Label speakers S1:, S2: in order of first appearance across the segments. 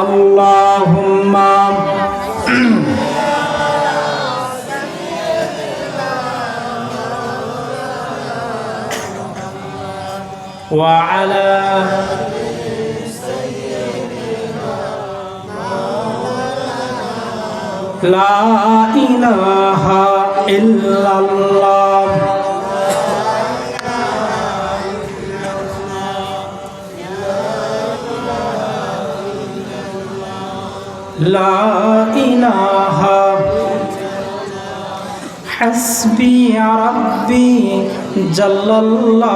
S1: আল্লাহুম্মা ওয়া আলা লা ইলাহা ইল্লাল্লাহ লা ইলাহা হাসবি রাব্বি জাল্লাল্লাহ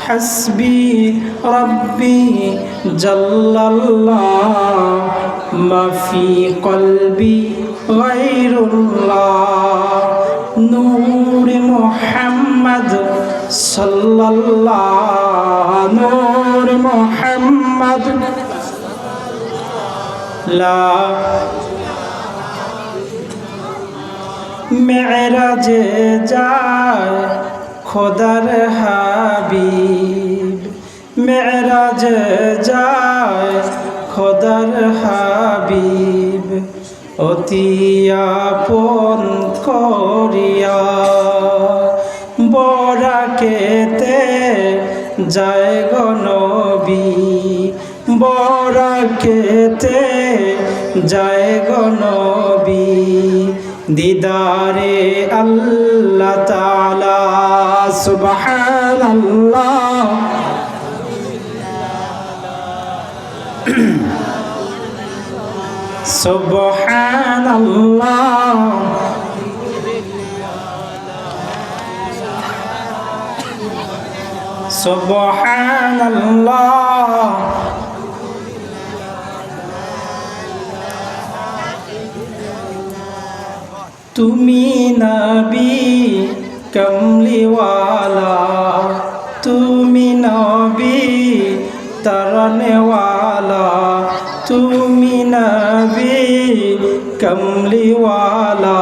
S1: হাসবি রাব্বি জাল্লাল্লাহ মা ফি কলবি গায়রুল্লাহ নূর মুহাম্মদ সাল্লাল্লাহ নূর মুহাম্মদ লা মেরাজে যায় খোদার হাবিব মেরাজে যায় খোদার হাবিব অতি আপন করিয়া বরাকেতে যায় গো নবী বরাকেতে যায় গো নবী দিদারে আল্লাহ তাআলা সুবহানাল্লাহ সুবহানাল্লাহ সুবহানাল্লাহ তুমি নবী কমলিওয়ালা তুমি নবী तरनेवाला তুমি নবী কমলিওয়ালা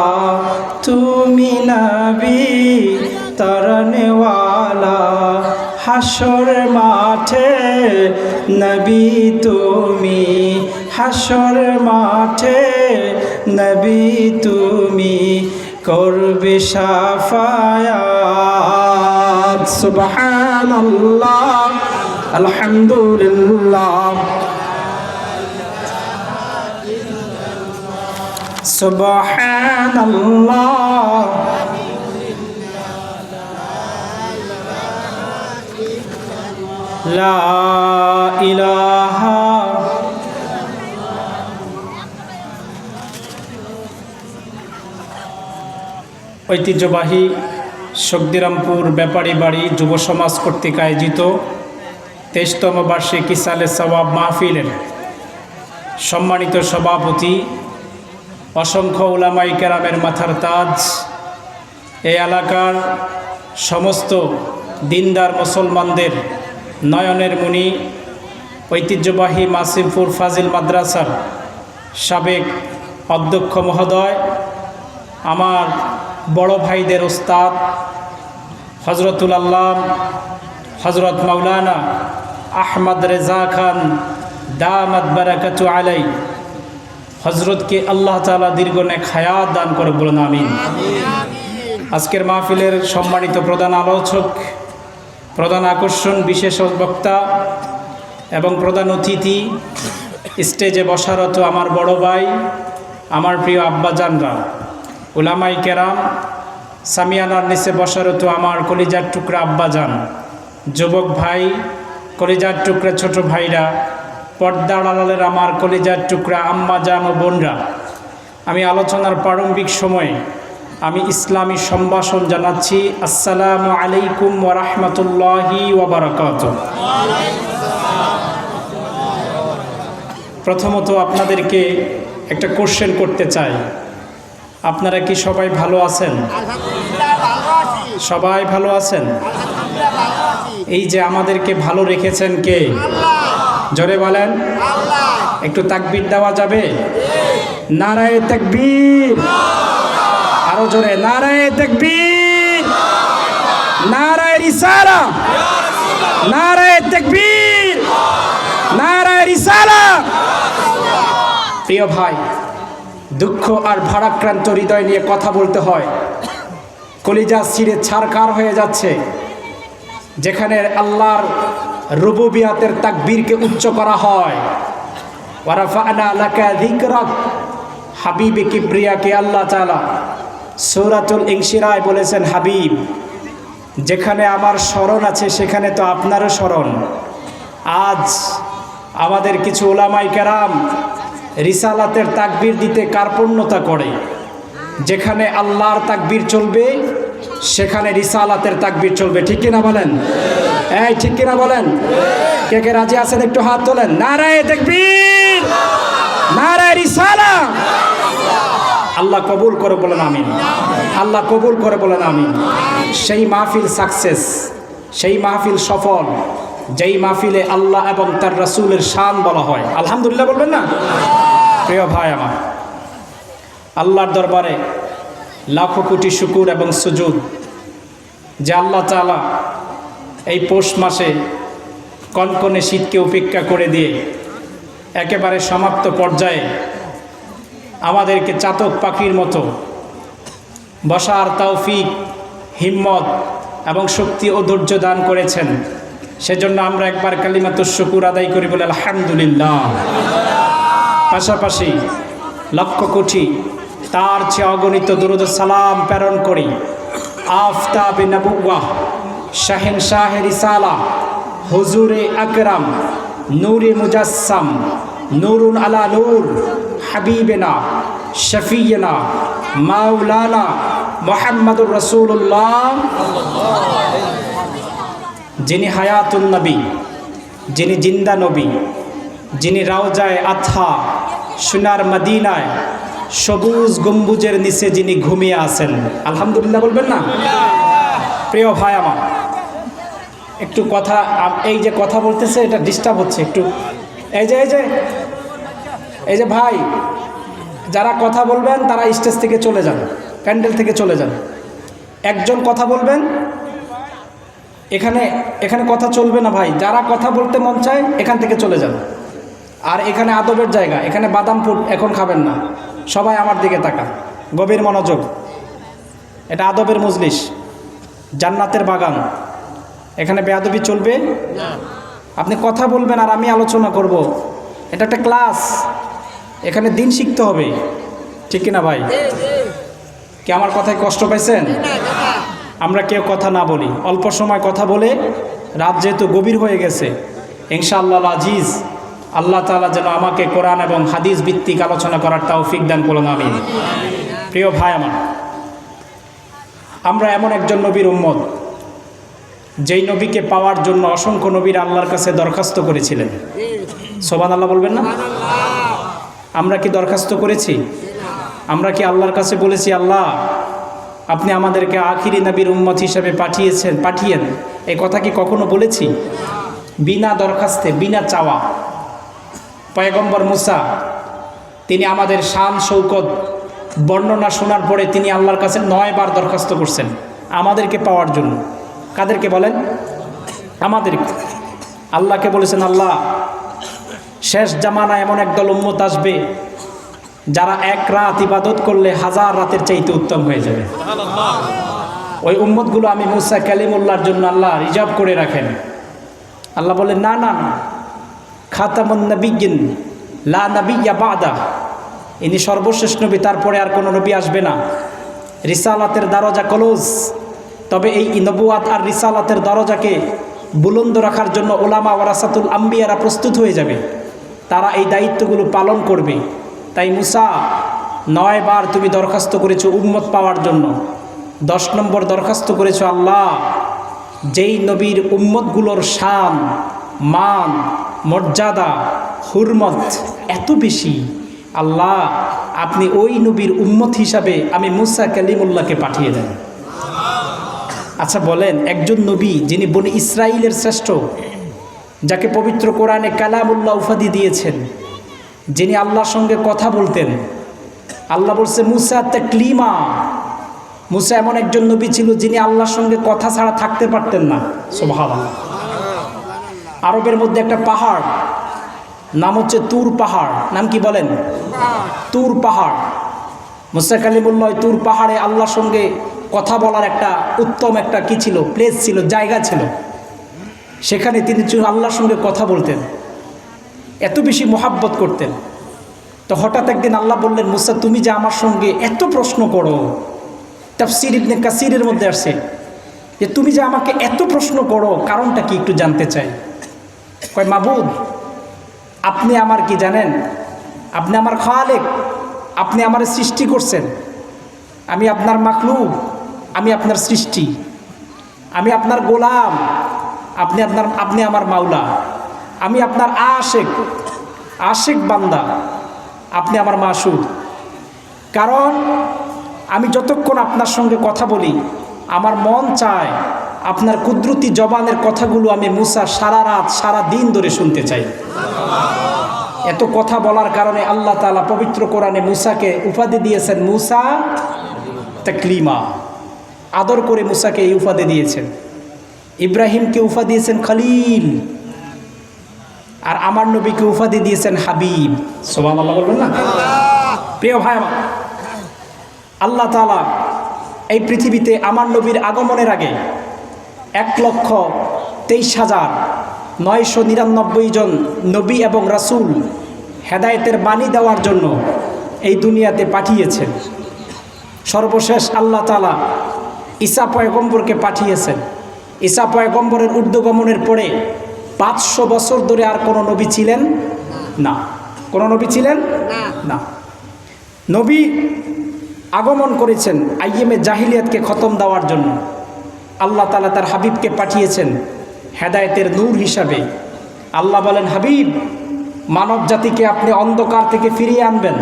S1: তুমি নবী तरनेवाला হাসর মাঠে নবী তুমি হাসর মাঠে নবী তুমি করবে শাফায়াত সুবহানাল্লাহ আলহামদুলিল্লাহ সুবহানাল্লাহ লা ইলাহা ঐতিহ্যবাহী শক্তিরামপুর ব্যাপারী বাড়ি যুব সমাজ কর্তৃক আয়োজিত 23তম বার্ষিক ইসালে সওয়াব মাহফিলের সম্মানিত সভাপতি অসংখ্য উলামায়ে কেরামের মাথার তাজ এই এলাকার সমস্ত দিনদার মুসলমানদের নয়নের মণি ঐতিহ্যবাহী মাসিমপুর ফাজিল মাদ্রাসার সাবেক অধ্যক্ষ মহোদয় আমার বড় ভাইদের উস্তাদ হযরতুল আল্লাহ হযরত মাওলানা আহমদ রেজা খান দামাত বারাকাতু আলাই হযরতকে আল্লাহ তাআলা দীর্ঘনেক হায়াত দান করে বলুন আমিন। আজকের মাহফিলের সম্মানিত প্রধান আলোচক, প্রধান আকর্ষণ, বিশেষ বক্তা এবং প্রধান অতিথি, স্টেজে বসারত আমার বড় ভাই, আমার প্রিয় আব্বাজানরা, উলামায়ে কেরাম, সামিয়ানার নিচে বসারত আমার কলিজার টুকরা আব্বাজান, যুবক ভাই, কলিজার টুকরা ছোট ভাইরা, পর্দার আড়ালের আমার কলিজার টুকরা আম্মাজান ও বোনরা, আমি আলোচনার প্রারম্ভিক সময়ে আমি ইসলামী সম্ভাষণ জানাচ্ছি। আসসালামু আলাইকুম ওয়া রাহমাতুল্লাহি ওয়া বারাকাতুহু। প্রথমত আপনাদেরকে একটা কোশ্চেন করতে চাই, আপনারা কি সবাই ভালো আছেন? সবাই ভালো আছেন? এই যে আমাদেরকে ভালো রেখেছেন কে? জোরে বলেন। একটু তাকবীর দেওয়া যাবে? নারায়ে তাকবীর। আরো জোরে নারায়ে তাকবীর, নারায়ে রিসালাহ, নারায়ে তাকবীর, নারায়ে রিসালাহ। প্রিয় ভাই, দুঃখ আর ভারাক্রান্ত হৃদয় নিয়ে কথা বলতে হয়। কলিজা ছিঁড়ে ছারখার হয়ে যাচ্ছে। যেখানে আল্লাহর রুবুবিয়াতের তাকবীরকে উচ্চ করা হয়, ওয়া রাফা'না লাকা যিকরাক, হাবিবে কিবরিয়াকে আল্লাহ তাআলা সূরাতুল ইনশিরায় বলেছেন, হাবিব, যেখানে আমার স্মরণ আছে সেখানে তো আপনারও স্মরণ। আজ আমাদের কিছু উলামায়ে কেরাম রিসালাতের তাকবীর দিতে কার্পণ্যতা করে। যেখানে আল্লাহর তাকবীর চলবে সেখানে রিসালাতের তাকবীর চলবে। ঠিক কিনা বলেন? এই ঠিক কিনা বলেন? কে কে রাজি আছেন একটু হাত তোলেন। নারায়ে তাকবীর, নারায়ে রিসালাত। আল্লাহ কবুল করে বলেন আমিন। আল্লাহ কবুল করে বলেন আমিন। সেই মাহফিল সাকসেস, সেই মাহফিল সফল, যেই মাহফিলে আল্লাহ এবং তার রাসূলের শান বলা হয়। আলহামদুলিল্লাহ বলবেন না? প্রিয় ভাই আমার, আল্লাহর দরবারে লাখো কোটি শুকুর এবং সুজুদ যে আল্লাহ তাআলা এই পৌষ মাসে কনকনে শীতকে উপেক্ষা করে দিয়ে একেবারে সমাপ্ত পর্যায়ে আমাদেরকে চাতক পাখির মতো বসার তৌফিক, হিম্মত এবং শক্তি ও ধৈর্য দান করেছেন। সেজন্য আমরা একবার কালিমাতুশ শুকুর আদায় করি বলে আলহামদুলিল্লাহ। পাশাপাশি লক্ষ কোটি তার চেয়ে অগণিত দুরূদ সালাম প্রেরণ করি আফতাবে নবুওয়াহ, শাহেনশাহে রিসালা, হুজুরে আকরাম, নূরে মুজাসসাম, নূরুন আলা নূর, হাবিবেনা শফিয়না মাওলানা মুহাম্মদুর রাসূলুল্লাহ, যিনি হায়াতুন নবী, যিনি জিন্দা নবী, যিনি রাওজায়ে আথা সোনার মদিনায় সবুজ গম্বুজের নিচে যিনি ঘুমিয়ে আছেন। আলহামদুলিল্লাহ বলবেন না? প্রিয় ভাই আমার, একটু কথা, এই যে কথা বলতেছে এটা ডিস্টার্ব হচ্ছে একটু। এই যে ভাই, যারা কথা বলবেন তারা স্টেজ থেকে চলে যান, প্যান্ডেল থেকে চলে যান। একজন কথা বলবেন, এখানে কথা চলবে না ভাই। যারা কথা বলতে মন চায় এখান থেকে চলে যান। আর এখানে আদবের জায়গা, এখানে বাদাম ফুড এখন খাবেন না। সবাই আমার দিকে তাকান, গভীর মনোযোগ। এটা আদবের মজলিস, জান্নাতের বাগান। এখানে বেয়াদবি চলবে না। আপনি কথা বলবেন আর আমি আলোচনা করব। এটা একটা ক্লাস, এখানে দিন শিখতে হবে। ঠিক কিনা ভাই? কি আমার কথায় কষ্ট পাইছেন? আমরা কেউ কথা না বলি, অল্প সময় কথা বলে, রাত যেহেতু গভীর হয়ে গেছে, ইনশাআল্লাহ আজিজ আল্লাহ তাআলা যেন আমাকে কোরআন এবং হাদিস ভিত্তিক আলোচনা করার তৌফিক দান করুন, আমিন। প্রিয় ভাই আমার, আমরা এমন একজন নবীর উম্মত যেই নবীকে পাওয়ার জন্য অসংখ্য নবীর আল্লাহর কাছে দরখাস্ত করেছিলেন। সুবহানাল্লাহ বলবেন না? আমরা কি দরখাস্ত করেছি? আমরা কি আল্লাহর কাছে বলেছি, আল্লাহ আপনি আমাদেরকে আখিরি নবীর উম্মত হিসেবে পাঠিয়েন? এই কথা কি কখনো বলেছি? বিনা দরখাস্তে, বিনা চাওয়া। পয়গম্বর মুসা, তিনি আমাদের শান শৌকত বর্ণনা শোনার পরে তিনি আল্লাহর কাছে 9 বার দরখাস্ত করছেন আমাদেরকে পাওয়ার জন্য। কাদেরকে বলেন? আমাদেরকে। আল্লাহকে বলেছেন, আল্লাহ শেষ জামানায় এমন একদল উম্মত আসবে যারা এক রাত ইবাদত করলে 1000 রাতের চাইতে উত্তম হয়ে যাবে। ওই উম্মতগুলো আমি মুসা কালিমুল্লাহর জন্য আল্লাহ রিজার্ভ করে রাখেন। আল্লাহ বলেন, না না না, খাতামুন নবিয়্যিন লা নবিয়্যা বাদা, ইনি সর্বশেষ নবী, তারপরে আর কোনো নবী আসবে না। রিসালাতের দরজা ক্লোজ। তবে এই নবুয়াত আর রিসালাতের দরজাকে বুলন্দ রাখার জন্য ওলামা ওয়ারাসাতুল আম্বিয়ারা প্রস্তুত হয়ে যাবে, তারা এই দায়িত্বগুলো পালন করবে। তাই মুসা 9 বার তুমি দরখাস্ত করেছো উম্মত পাওয়ার জন্য। 10 নম্বর দরখাস্ত করেছো, আল্লাহ যেই নবীর উম্মতগুলোর শান, মান, মর্যাদা, হুরমত এত বেশি, আল্লাহ আপনি ওই নবীর উম্মত হিসাবে আমি মুসা কালিমুল্লাহকে পাঠিয়ে দেন। আচ্ছা বলেন, একজন নবী যিনি বনি ইসরাইলের শ্রেষ্ঠ, যাকে পবিত্র কোরআনে কালামুল্লাহ উপাধি দিয়েছেন, যিনি আল্লাহর সঙ্গে কথা বলতেন, আল্লাহ বলছে মুসা তাকলিমা। মুসা এমন একজন নবী ছিল যিনি আল্লাহর সঙ্গে কথা ছাড়া থাকতে পারতেন না। সুবহানাল্লাহ। আরবের মধ্যে একটা পাহাড়, নাম হচ্ছে তুর পাহাড়। নাম কি বলেন? তুর পাহাড়। মুসা কালিমুল্লাহ তুর পাহাড়ে আল্লাহর সঙ্গে কথা বলার একটা উত্তম একটা কি ছিল, প্লেস ছিল, জায়গা ছিল। সেখানে তিনি আল্লাহর সঙ্গে কথা বলতেন, এত বেশি মোহাব্বত করতেন। তো হঠাৎ একদিন আল্লাহ বললেন, মুসা তুমি যে আমার সঙ্গে এত প্রশ্ন করো, তাফসীর ইবনে কাসিরের মধ্যে আসছে যে তুমি যে আমাকে এত প্রশ্ন করো, কারণটা কি একটু জানতে চাই। কয় মাবুদ, আপনি আমার কি জানেন? আপনি আমার খালেক, আপনি আমার সৃষ্টি করছেন, আমি আপনার মাখলুক, আমি আপনার সৃষ্টি, আমি আপনার গোলাম, আপনি আমার মাওলা, আমি আপনার আশেক বান্দা, আপনি আমার মাসুদ। কারণ আমি যতক্ষণ আপনার সঙ্গে কথা বলি, আমার মন চায় আপনার কুদরতি জবানের কথাগুলো আমি মুসা সারা রাত সারা দিন ধরে শুনতে চাই। এত কথা বলার কারণে আল্লাহ তাআলা পবিত্র কোরআনে মুসাকে উপাধি দিয়েছেন মুসা তাকলিমা। আদর করে মুসাকে এই উপাধি দিয়েছেন। ইব্রাহিমকে উপাধি দিয়েছেন খলিল, আর আমার নবীকে উপাধি দিয়েছেন হাবিব। সুবহানাল্লাহ বলবেন না? প্রিয় ভাই আমার, আল্লাহ তাআলা এই পৃথিবীতে আমার নবীর আগমনের আগে 1,23,999 জন নবী এবং রাসূল হেদায়েতের বাণী দেওয়ার জন্য এই দুনিয়াতে পাঠিয়েছেন। সর্বশেষ আল্লাহ তাআলা ঈসা পয়গম্বরকে পাঠিয়েছেন। ঈসা পয়গম্বরের ঊর্ধ্বগমনের পরে 500 বছর ধরে আর কোনো নবী ছিলেন না। কোনো নবী ছিলেন না। নবী আগমন করেছেন আইয়েমে জাহিলিয়াতকে খতম দেওয়ার জন্য। আল্লাহ তাআলা তার হাবিবকে পাঠিয়েছেন হেদায়েতের নূর হিসাবে। আল্লাহ বলেন, হাবিব, মানব জাতিকে আপনি অন্ধকার থেকে ফিরিয়ে আনবেন,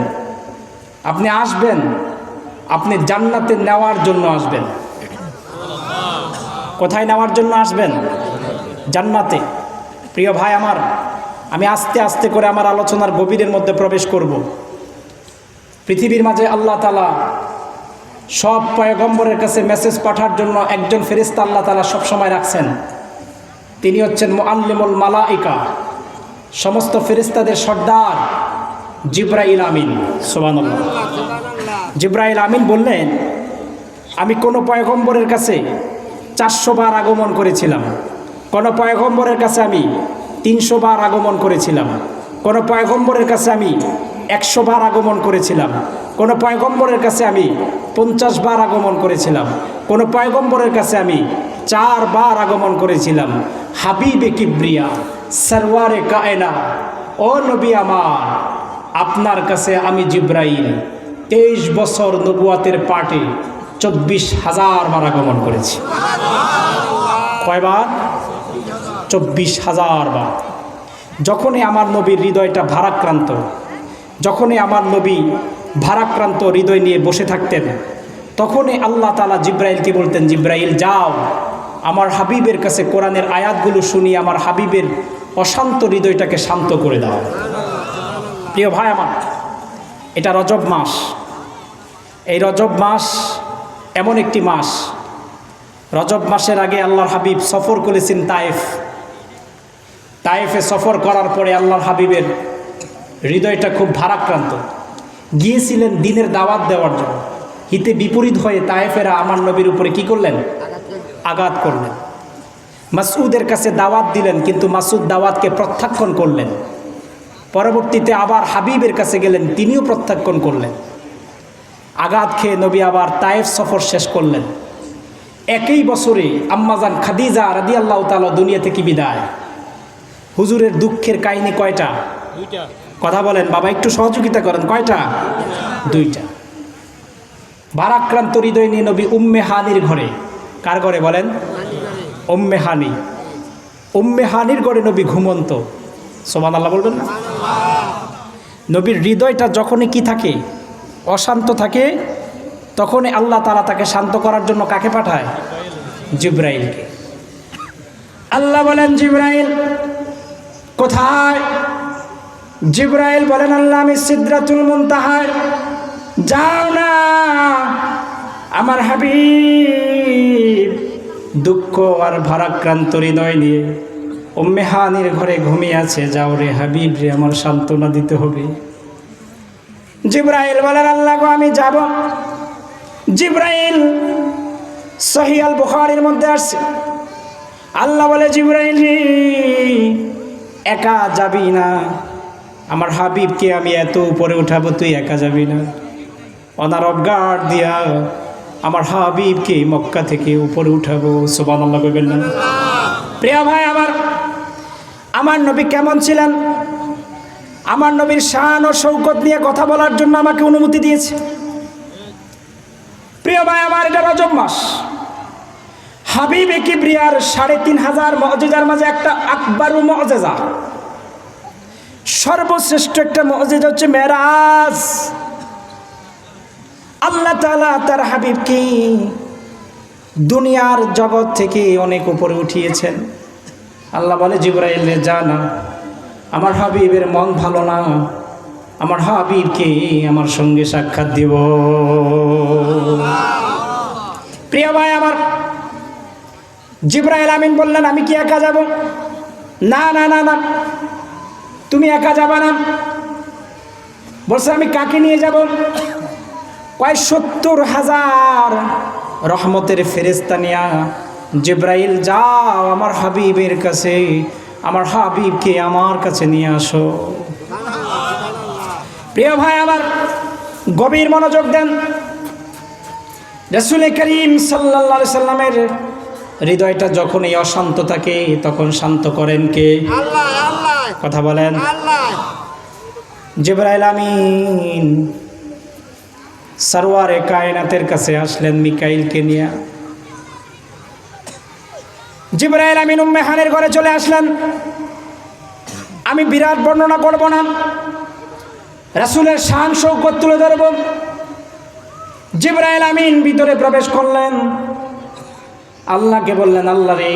S1: আপনি আসবেন, আপনি জান্নাতে নেওয়ার জন্য আসবেন। কোথায় নেওয়ার জন্য আসবেন? জান্নাতে। প্রিয় ভাই আমার, আমি আস্তে আস্তে করে আমার আলোচনার গভীরের মধ্যে প্রবেশ করব। পৃথিবীর মাঝে আল্লাহ তাআলা সব পয়গম্বরের কাছে মেসেজ পাঠার জন্য একজন ফেরেশতা আল্লাহ তাআলা সবসময় রাখছেন। তিনি হচ্ছেন মুআল্লিমুল মালাইকা, সমস্ত ফেরেশতাদের সর্দার জিবরাইল আমিন। সুবহানাল্লাহ। জিবরাইল আমিন বললেন, আমি কোনো পয়গম্বরের কাছে 400 বার আগমন করেছিলাম, কোনো পয়গম্বরের কাছে আমি 300 বার আগমন করেছিলাম, কোনো পয়গম্বরের কাছে আমি 100 বার আগমন করেছিলাম, কোনো পয়গম্বরের কাছে আমি 50 বার আগমন করেছিলাম, কোনো পয়গম্বরের কাছে আমি 4 বার আগমন করেছিলাম। হাবিবে কিবরিয়া, সরওয়ারে কায়না, ও নবী আমার, আপনার কাছে আমি জিবরাইল 23 বছর নবুয়াতের পাটে 24,000 বার আগমন করেছি। কয়বার? 24,000 বার। যখনই আমার নবীর হৃদয়টা ভারাক্রান্ত, যখনই আমার নবী ভারাক্রান্ত হৃদয় নিয়ে বসে থাকতেন, তখনই আল্লাহ তাআলা জিবরাইলকে বলতেন, জিবরাইল যাও, আমার হাবিবের কাছে কোরআনের আয়াতগুলো শুনিয়ে আমার হাবিবের অশান্ত হৃদয়টাকে শান্ত করে দাও। প্রিয় ভাই আমার, এটা রজব মাস। এই রজব মাস এমন একটি মাস, রজব মাসের আগে আল্লাহর হাবিব সফর করেছেন তায়েফে সফর করার পরে আল্লাহর হাবিবের হৃদয়টা খুব ভারাক্রান্ত। গিয়েছিলেন দিনের দাওয়াত দেওয়ার জন্য, হিতে বিপরীত হয়ে তায়েফেরা আমার নবীর উপরে কি করলেন? আঘাত করলেন। মাসউদের কাছে দাওয়াত দিলেন, কিন্তু মাসউদ দাওয়াতকে প্রত্যাখ্যান করলেন। পরবর্তীতে আবার হাবিবের কাছে গেলেন, তিনিও প্রত্যাখ্যান করলেন। আঘাত খেয়ে নবী আবার তায়েফ সফর শেষ করলেন। একই বছরে আম্মাজান খাদিজা রাদিয়াল্লাহু তাআলা দুনিয়া থেকে বিদায়। হুজুরের দুঃখের কাহিনী কয়টা? 2টা। কথা বলেন বাবা, একটু সহযোগিতা করেন। কয়টা? 2টা। ভারাক্রান্ত হৃদয় নিয়ে নবী উম্মে হানির ঘরে, কার ঘরে বলেন? উম্মে হানির ঘরে নবী ঘুমন্ত। সুবহানাল্লাহ বলবেন না? নবীর হৃদয়টা যখনই কি থাকে? অশান্ত থাকে, তখনই আল্লাহ তাআলা তাকে শান্ত করার জন্য কাকে পাঠায়? জিবরাইলকে। আল্লাহ বলেন, জিবরাইল কোথায়? জিবরাইল বলেন, আল্লাহ আমি সিদরাতুল মুনতাহায়। যাও না, আমার হাবিব দুঃখ আর ভারাক্রান্ত হৃদয় নিয়ে উম্মে হানির ঘরে ঘুমিয়ে আছে, যাও রে হাবিব রে, আমার সান্ত্বনা দিতে হবে। জিবরাইল বলেন আল্লাহ গো আমি যাব। জিবরাইল সহিহ আল বুখারীর মধ্যে আসছে, আল্লাহ বলে জিবরাইল রে একা যাবি না, আমার হাবিবকে আমি এত উপরে উঠাবো, তুই একা যাবি না। অনার গার্ড দিয়া আমার হাবিবকে মক্কা থেকে উপরে উঠাবো। সুবহানাল্লাহ বলবেন না? প্রিয় ভাই আমার নবী কেমন ছিলেন, আমার নবীর শান ও শৌকত নিয়ে কথা বলার জন্য আমাকে অনুমতি দিয়েছে। প্রিয় ভাই আমার, এটা রজব মাস, হাবিবে কিবরিয়ার ৩৫০০ মুজিজার মাঝে একটা আকবারু মুজিজা, সর্বশ্রেষ্ঠ একটা মুজিজা হচ্ছে মেরাজ। আল্লাহ তাআলা তার হাবিবকে দুনিয়ার জগৎ থেকে অনেক উপরে উঠিয়েছেন। আল্লাহ বলে জিবরাইল রে যা না, আমার হাবিবের মন ভালো না, আমার হাবিবকে আমার সঙ্গে সাক্ষাৎ দিব। প্রিয় ভাই আমার, জিবরাইল আমিন বললেন আমি কি একা যাব? না না না না, তুমি একা যাবা না। বলছে আমি কাকে নিয়ে যাব? কয় ৭০,০০০ রহমতের ফেরেশতা নিয়া জিবরাইল যাও আমার হাবিবের কাছে, আমার হাবিবকে আমার কাছে নিয়ে আসো। প্রিয় ভাই আমার, গভীর মনোযোগ দেন। রাসূল করিম সাল্লাল্লাহু আলাইহি সাল্লামের হৃদয়টা যখন এই অশান্ত থাকে তখন শান্ত করেন কে? আল্লাহ। আল্লাহ কথা বলেন। আল্লাহ। জিবরাইল আমিন সরওয়ারে কায়নাতের কাছে আসলেন মিকাইলকে নিয়ে। জিবরাইল আমিন উম্মে হানির ঘরে চলে আসলেন। আমি বিরাট বর্ণনা করব না, রাসূলের শান শৌকত তুলে ধরব। জিবরাইল আমিন ভিতরে প্রবেশ করলেন, আল্লাহকে বললেন আল্লাহ রে,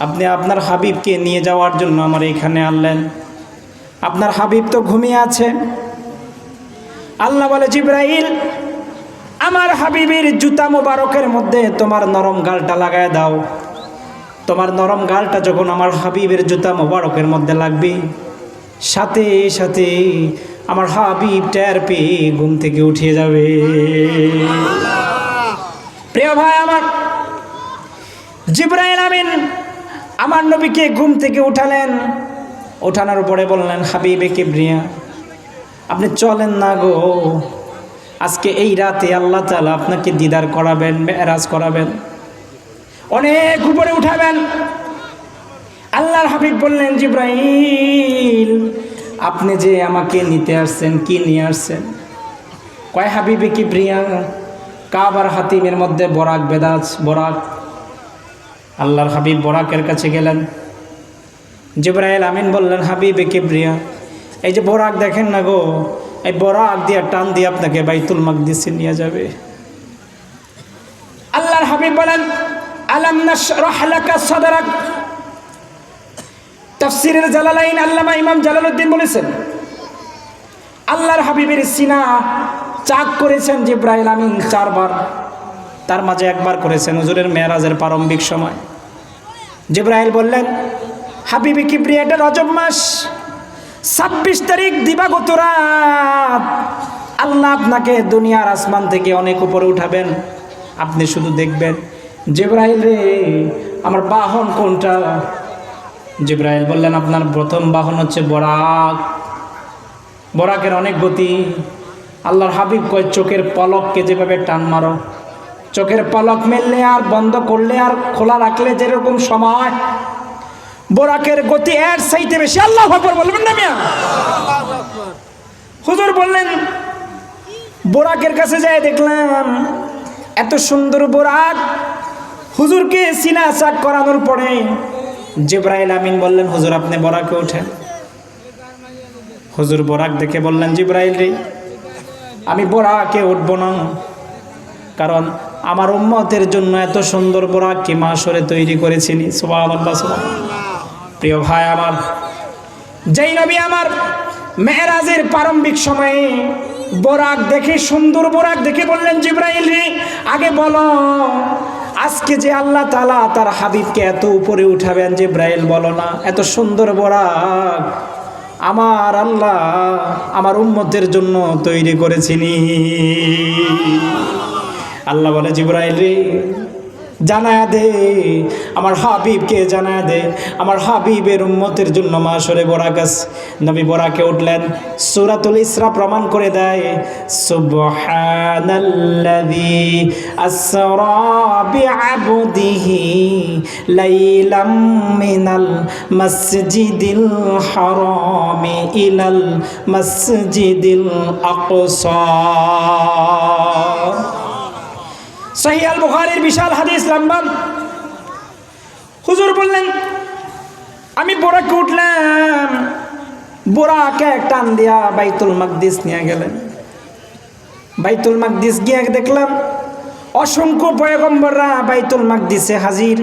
S1: আপনি আপনার হাবিবকে নিয়ে যাওয়ার জন্য আমার এখানে আনলেন, আপনার হাবিব তো ঘুমিয়ে আছে। আল্লাহ বলে জিবরাইল আমার হাবিবের জুতা মোবারকের মধ্যে তোমার নরম গালটা লাগায় দাও। তোমার নরম গালটা যখন আমার হাবিবের জুতা মোবারকের মধ্যে লাগবে, সাথে সাথে আমার হাবিব টের পেয়ে ঘুম থেকে উঠে যাবে। প্রিয় ভাই আমার, জিবরাইল আমিন আমার নবীকে ঘুম থেকে উঠালেন। ওঠানোর পরে বললেন হাবিবে কিবরিয়া আপনি চলেন না গো, আজকে এই রাতে আল্লাহ তাআলা আপনাকে দিদার করাবেন, মেরাজ করাবেন, অনেক উপরে উঠাবেন। আল্লাহর হাবিব বললেন জিবরাইল আপনি যে আমাকে নিতে আসছেন, কি নিয়ে আসছেন? কয় হাবিবে কিবরিয়া কাবার হাতিমের মধ্যে বরাক বেদাজ, বরাক। আল্লাহর হাবিব বরাকের কাছে গেলেন। জিবরাইল আমিন বললেন হাবিবে কিবরিয়া এই যে বরাক দেখেন না গো, এই বরাক দিয়ে টান দিয়ে আপনাকে বাইতুল মাকদিসে নিয়ে যাবে। আল্লাহর হাবিব বলেন আলাম নাশরাহ লাকা সাদরাক। তাফসীরের জালালাইন আল্লামা ইমাম জালালউদ্দিন বলেছেন আল্লাহর হাবিবের সিনা চাক করেছেন জিবরাইল আমিন 4 বার, তার মাঝে একবার করেছেন হুজুরের মেরাজের প্রারম্ভিক সময়। জিবরাইল বললেন হাবিবে কিবরিয়া এটা রজব মাস, 26 তারিখ দিবাগত রাত আল্লাহ আপনাকে দুনিয়ার আসমান থেকে অনেক উপরে উঠাবেন, আপনি শুধু দেখবেন। জিবরাইল রে আমার বাহন কোনটা? জিবরাইল বললেন আপনার প্রথম বাহন হচ্ছে বরাক। বরাকের অনেক গতি। আল্লাহর হাবিব কয় চোখের পলককে যেভাবে টান মারো, চোখের পলক মেললে আর বন্ধ করলে আর খোলা রাখলে যেরকম সময়, বরাকের গতি এর চাইতে বেশি। আল্লাহু আকবার বলবেন না মিয়া? হুজুর বললেন বরাকের কাছে যায় দেখলাম এত সুন্দর বরাক। হুজুরকে সিনা চাক করানোর পরে জিবরাইল আমিন বললেন হুজুর আপনি বরাকে ওঠেন। হুজুর বরাক দেখে বললেন জিবরাইল রে আমি বরাকে উঠব না, কারণ আমার উম্মতের জন্য এত সুন্দর বরাক কি মাশরে তৈরি করেছিনি। সুবহানাল্লাহ সুবহানাল্লাহ। প্রিয় ভাই আমার, যেই নবী আমার মেরাজের প্রারম্ভিক সময়ে বরাক দেখে, সুন্দর বরাক দেখে বললেন জিবরাইল রে আগে বলো আজকে যে আল্লাহ তাআলা তার হাবিবকে এত উপরে উঠাবেন, জিবরাইল বলো না, এত সুন্দর বোরাক আমার আল্লাহ আমার উম্মতের জন্য তৈরি করেছিনি। আল্লাহ বলে, জিবরাইল রে জানায়া দে, আমার হাবিবকে জানায়া দে, আমার হাবিবের উম্মতের জন্য মাশরে বোরাক আছে। নবী বোরাকে উঠলেন। সূরাতুল ইসরা প্রমাণ করে দেয়, সুবহানাল্লাযী আসরা বিআবদিহি লাইলাম মিনাল মাসজিদিল হারামি ইলাল মাসজিদিল আকসা। সহিহ আল বুখারীর বিশাল হাদিস, লম্বা। হুজুর বললেন, আমি বোরাকে উঠলাম, বোরাকে টান দিয়া বাইতুল মাকদিস নিয়ে গেলেন। বাইতুল মাকদিস গিয়ে দেখলাম অসংখ্য পয়গম্বররা বাইতুল মাকদিসে হাজির।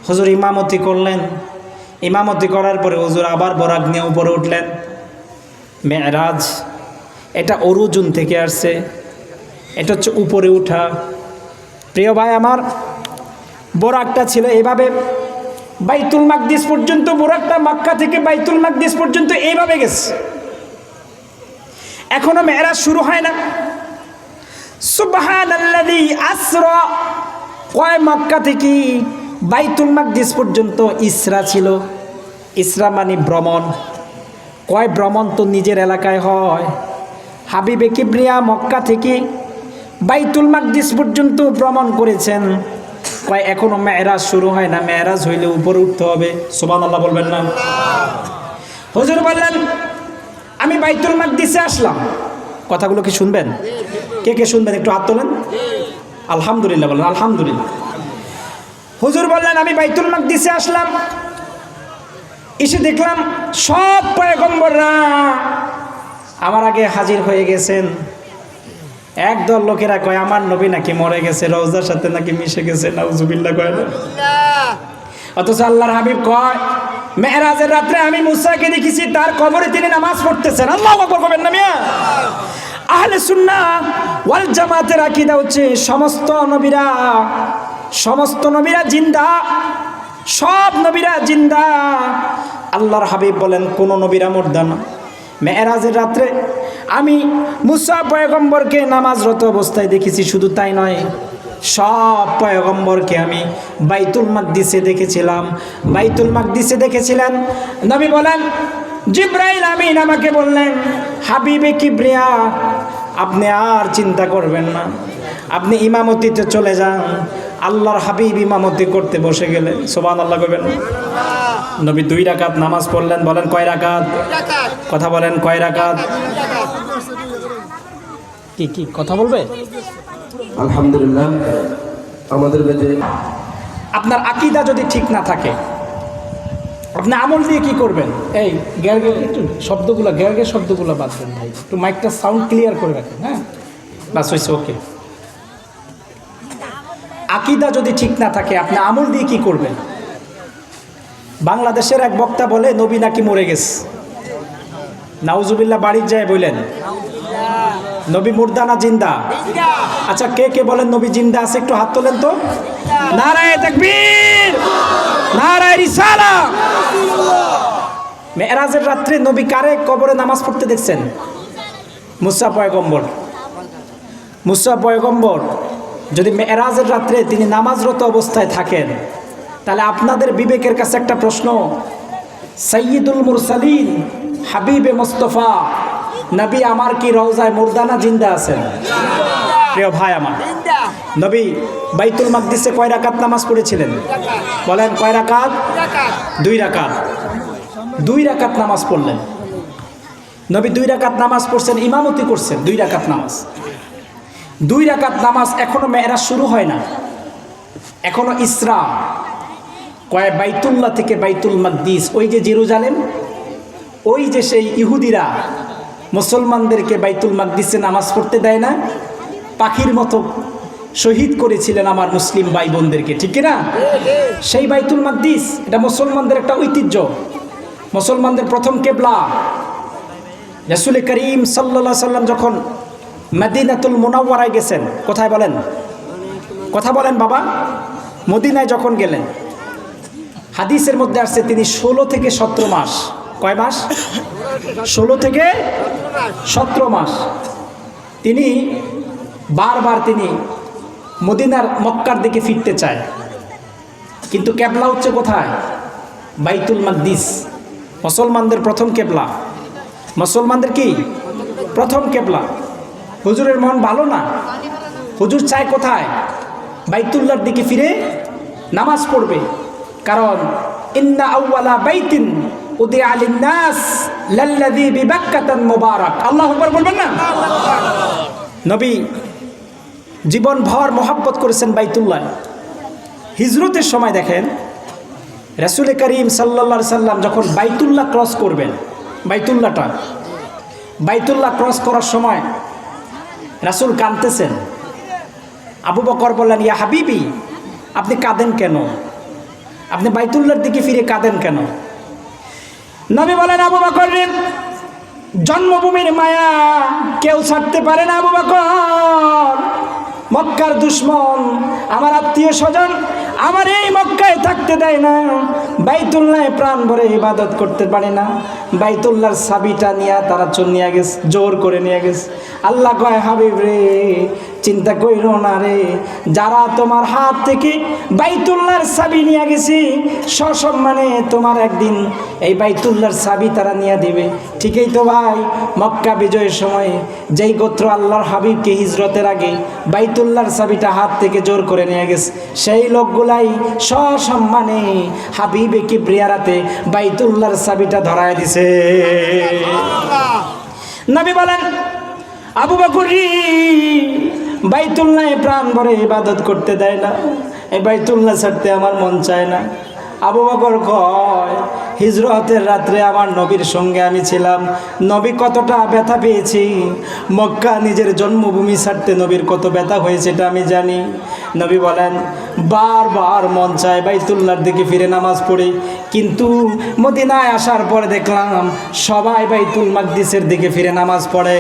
S1: হুজুর ইমামতি করলেন। ইমামতি করার পরে হুজুর আবার বোরাক নিয়ে উপরে উঠলেন। মেরাজ এটা অরুজুন থেকে আসছে, এটা হচ্ছে উপরে উঠা। প্রিয় ভাই আমার, বোরাকটা ছিল এইভাবে বাইতুল মাকদিস পর্যন্ত। বোরাকটা মক্কা থেকে বাইতুল মাকদিস পর্যন্ত এইভাবে গেছে। এখনো মেরাজ শুরু হয় না। সুবহানাল্লাযী আসরা, কয় মক্কা থেকে বাইতুল মাকদিস পর্যন্ত ইসরা ছিল। ইসরা মানে ভ্রমণ। কয় ভ্রমণ তো নিজের এলাকায় হয়। হাবিবে কিবরিয়া মক্কা থেকে বাইতুল মাকদিস পর্যন্ত ভ্রমণ করেছেন। কয় এখনো মেরাজ শুরু হয় না, মেরাজ হইলে উপরে উঠতে হবে। সুবহানাল্লাহ বলবেন না? হুজুর বললেন, আমি বাইতুল মাকদিসে আসলাম। কথাগুলো কি শুনবেন? কে কে শুনবেন একটু হাত তোলেন। আলহামদুলিল্লাহ বলেন, আলহামদুলিল্লাহ। হুজুর বললেন, আমি বাইতুল মাকদিসে আসলাম। এসে দেখলাম সব পয়গম্বররা আমার আগে হাজির হয়ে গেছেন। একদল লোকেরা কয় আমার নবী নাকি মরে গেছে, রওজার সাথে নাকি মিশে গেছে। নাউজুবিল্লাহ কয় না। অথচ আল্লাহর হাবিব কয়, মেরাজের রাত্রে আমি মুসাকে দেখেছি, তার কবরে তিনি নামাজ পড়তেছেন। আল্লাহু আকবার কবেন না মিয়া? আহলে সুন্নাহ ওয়াল জামাতের আকীদা হচ্ছে সমস্ত নবীরা জিন্দা, সব নবীরা জিন্দা। আল্লাহর হাবিব বলেন কোন নবীরা মুর্দা না। মেরাজের রাত্রে আমি মুসা পয়গম্বরকে নামাজরত অবস্থায় দেখেছি। শুধু তাই নয়, সব পয়গম্বরকে আমি বাইতুল মাকদিসে দেখেছিলাম। বাইতুল মাকদিসে দেখেছিলেন। নবী বলেন, জিবরাইল আমিন আমাকে বললেন, হাবিবে কিবরিয়া আপনি আর চিন্তা করবেন না, আপনি ইমামতিতে চলে যান। আল্লাহর হাবিব ইমামতি করতে বসে গেলেন। সুবহানাল্লাহ কইবেন। নবী 2 রাকাত নামাজ পড়লেন। বলেন কয় রাকাত? কথা বলেন কয় রাকাত? কি কথা বলবে?
S2: আলহামদুলিল্লাহ। আমাদের বেদে
S1: আপনার আকীদা যদি ঠিক না থাকে, আপনি আমল দিয়ে কি করবেন? এই গ্যার একটু শব্দগুলো, গ্যার শব্দগুলো বাদ দেন ভাই, একটু মাইকটা সাউন্ড ক্লিয়ার করে রাখেন। হ্যাঁ, বাস হয়েছে, ওকে। আকীদা যদি ঠিক না থাকে, আপনি আমল দিয়ে কি করবেন? বাংলাদেশের এক বক্তা বলে নবী নাকি মরে গেছে। নাউজুবিল্লাহ বাড়ির যায় বললেন, নবী মুর্দা না জিন্দা? আচ্ছা, কে কে বলেন নবী জিন্দা আছে? একটু হাত তোলেন তো। নারায়ে তাকবীর, নারায়ে রিসালাহ। মেরাজের রাত্রে নবী কারে কবরে নামাজ পড়তে দেখছেন? মুসা পয়গম্বর। মুসা পয়গম্বর যদি মেরাজের রাত্রে তিনি নামাজরত অবস্থায় থাকেন, তাহলে আপনাদের বিবেকের কাছে একটা প্রশ্ন, সাইয়্যিদুল মুরসালিন হাবিবে মুস্তাফা নবী আমার কি রওজায় মুর্দা না জিন্দা আছেন? প্রিয় ভাই আমার, নবী বাইতুল মাকদিসে কয় রাকাত নামাজ পড়েছিলেন? বলেন কয় রাকাত? 2 রাকাত। 2 রাকাত নামাজ পড়লেন। নবী 2 রাকাত নামাজ পড়ছেন, ইমামতি করছেন 2 রাকাত নামাজ। 2 রাকাত নামাজ। এখনো মেরাজ শুরু হয় না, এখনো ইসরা। কয় বাইতুল্লাহ থেকে বাইতুল মাকদিস, ওই যে জেরুজালেম, ওই যে সেই ইহুদিরা মুসলমানদেরকে বাইতুল মাকদিসে নামাজ পড়তে দেয় না, পাখির মতো শহীদ করেছিলেন আমার মুসলিম ভাই বোনদেরকে, ঠিক না? সেই বাইতুল মাকদিস এটা মুসলমানদের একটা ঐতিহ্য, মুসলমানদের প্রথম কেবলা। রাসূল করিম সাল্লাল্লাহু আলাইহি সাল্লাম যখন মদিনাতুল মুনাওয়ারায় গেছেন, কোথায় বলেন? কথা বলেন বাবা। মদিনায় যখন গেলেন, হাদিসের মধ্যে আসছে তিনি 16 থেকে 17 মাস, কয় মাস? 16 থেকে 17 মাস তিনি বারবার তিনি মদিনার মক্কার দিকে ফিরতে চায়, কিন্তু কেবলা হচ্ছে কোথায়? বাইতুল মাকদিস। মুসলমানদের প্রথম কেবলা, মুসলমানদের কি প্রথম কেবলা। হুজুরের মন ভালো না, হুজুর চায় কোথায়? বাইতুল্লাহর দিকে ফিরে নামাজ পড়বে। কারণ ইন্না আউওয়ালা বাইতিন উদিআ লিন-নাস লাল্লাযী বিবাক্কাতান মুবারাক। আল্লাহু আকবার বলবেন না? নবী জীবন ভর মহব্বত করেছেন বাইতুল্লাহ। হিজরতের সময় দেখেন রাসূল করিম সাল্লাল্লাহু আলাইহি সাল্লাম যখন বাইতুল্লাহ ক্রস করবেন, বাইতুল্লাহ ক্রস করার সময় রাসূল কাঁদতেছেন। আবু বকর বললেন, ইয়া হাবিবি, আপনি কাঁদেন কেন? আপনি বাইতুল্লাহর দিকে ফিরে কাঁদেন কেন? নবী বলেন, আবু বকর রে, জন্মভূমির মায়া কেউ ছাড়তে পারে না। আবু বকর, মক্কার দুশমন, আমার আত্মীয় স্বজন আমার এই মক্কায় থাকতে দেয় না, বাইতুল্লাহে প্রাণ ভরে ইবাদত করতে পারে না। বাইতুল্লাহর চাবিটা নিয়ে তারা নিয়ে গেছে, জোর করে নিয়ে গেছে। আল্লাহ কয়, হাবিব রে, চিন্তা কইরো না রে, যারা তোমার হাত থেকে বাইতুল্লাহর চাবি নিয়ে গেছি, সসম্মানে তোমার একদিন এই বাইতুল্লাহর চাবি তারা নিয়ে দিবে। ঠিকই তো ভাই, মক্কা বিজয়ের সময় যেই গোত্র আল্লাহর হাবিবকে হিজরতের আগে বাইতুল্লাহর চাবিটা হাত থেকে জোর করে নিয়ে গেছে, সেই লোকগুলাই সসম্মানে হাবিবে কিবরিয়াতে বাইতুল্লাহর চাবিটা ধরায় দিছে। নবী বলেন, আবু বকর বাইতুল্লাহে প্রাণ ভরে ইবাদত করতে দেয় না, এই বাইতুল্লাহ ছাড়তে আমার মন চায় না। আবু বকর কয়, হিজরতের রাত্রে আমার নবীর সঙ্গে আমি ছিলাম, নবী কতটা ব্যথা পেয়েছি, মক্কা নিজের জন্মভূমি ছাড়তে নবীর কত ব্যথা হয়েছে এটা আমি জানি। নবী বলেন, বারবার মন চায় বাইতুল্লাহর দিকে ফিরে নামাজ পড়ি, কিন্তু মদিনায় আসার পরে দেখলাম সবাই বাইতুল মাকদিসের দিকে ফিরে নামাজ পড়ে।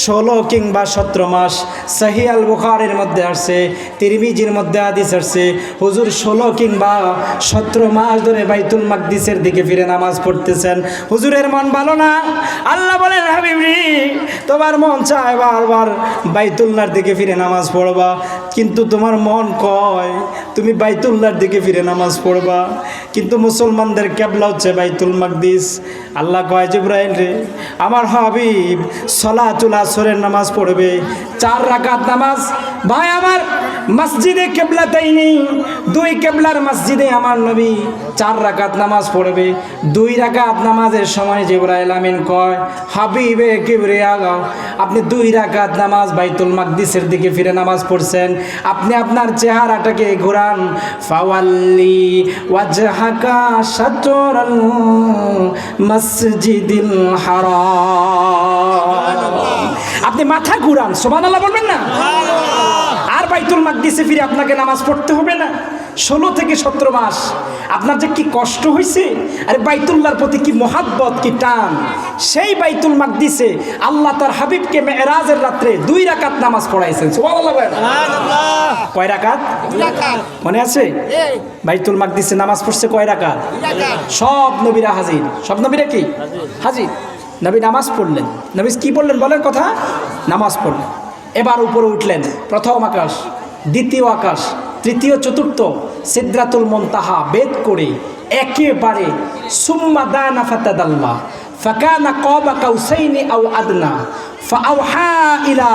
S1: 16 কিংবা 17 মাস সহিহ আল বুখারীর মধ্যে আসছে, তিরমিজির মধ্যে হাদিস আসছে, হুজুর 16 কিংবা 17 মাস ধরে বাইতুল মাকদিসের দিকে ফিরে নামাজ পড়তেছেন। হুজুরের মন ভালো না। আল্লাহ বলেন, হাবিবি, তোমার মন চায় বারবার বাইতুল্লাহর দিকে ফিরে নামাজ পড়বা, কিন্তু তোমার মন কয় তুমি বাইতুল্লাহর দিকে ফিরে নামাজ পড়বা, কিন্তু মুসলমানদের কেবলা হচ্ছে বাইতুল মাকদিস। আল্লাহ কয়, জিবরাইল রে, আমার হাবিব সলাতুল আসরের নামাজ পড়বে, 4 রাকাত নামাজ। ভাই আমার, মসজিদে কেবলাতাইনি, 2 কেবলার মসজিদে আমার নবী 4 রাকাত নামাজ পড়বে। 2 রাকাত নামাজের সময় জিবরাইল আমিন কয়, হাবিবে কিবরিয়া, আপনি 2 রাকাত নামাজ বাইতুল মাকদিসের দিকে ফিরে নামাজ পড়ছেন, আপনি আপনার চেহারাটাকে ঘোরান। ফাওয়াল্লি ওয়াজহাকা শাতরাল মসজিদিল হারাম, আপনি মাথা ঘুরান। সুবহানাল্লাহ বলবেন না? আর বাইতুল মাকদিসে ফিরে আপনাকে নামাজ পড়তে হবে না। 16 থেকে 17 মাস আপনার যে কি কষ্ট হয়েছে, আরে বাইতুল্লাহর প্রতি কি মোহাব্বত, কি টান। সেই বাইতুল মাকদিসে আল্লাহ তার হাবিবকে মেরাজের রাত্রে 2 রাকাত নামাজ পড়াইছেন। সুবহানাল্লাহ। কয় রাকাত? মনে আছে? বাইতুল মাকদিসে নামাজ পড়ছে কয় রাকাত? সব নবীরা হাজির। সব নবীরা কি হাজির? নবী নামাজ পড়লেন। নবী কি বললেন বলেন কথা? নামাজ পড়লেন। এবার উপরে উঠলেন, প্রথম আকাশ, দ্বিতীয় আকাশ, তৃতীয়, চতুর্থ, সিদরাতুল মুনতাহা বেদ করে একেবারে সুম্মা দানা ফাতাদাল্লাহ ফাকানা কাবা কাউসাইনি আও আদনা ফাআওহা ইলা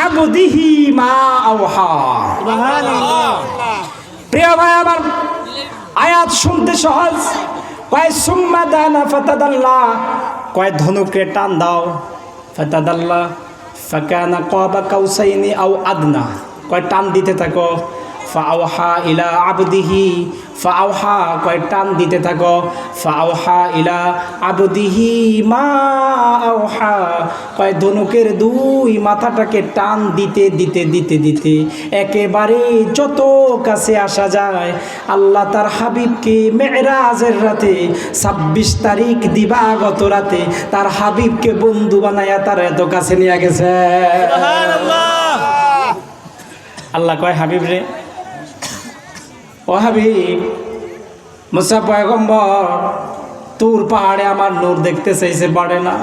S1: আবদিহি মা আওহা। সুবহানাল্লাহ। প্রিয় ভাই আমার, আয়াত শুনতে সহজ। কয় সুম্মা দানা ফাতাদাল্লাহ, কয় ধনুকে টান দাও, ফাতাদাল্লাহ ফাকানা কাবা কাউসাইনি আও আদনা, কয় টান দিতে থাকো। ফাআওহা ইলা আবদিহি, ফাআওহা কয় টান দিতে থাকো। ফাআওহা ইলা আবদিহি মা আওহা, কয় ধনুকের 2 মাথাটাকে টান দিতে দিতে দিতে দিতে একেবারে যত কাছে আসা যায়। আল্লাহ তার হাবিবকে মেরাজের রাতে 26 তারিখ দিবাগত রাতে তার হাবিবকে বন্ধু বানায়া তার এত কাছে নিয়ে গেছে। সুবহানাল্লাহ। আল্লাহ কয়, হাবিব রে, ও হাবিব, মুসা পয়গম্বর তুর পাহাড়ে আমার নূর দেখতে চাইছে, পারে না।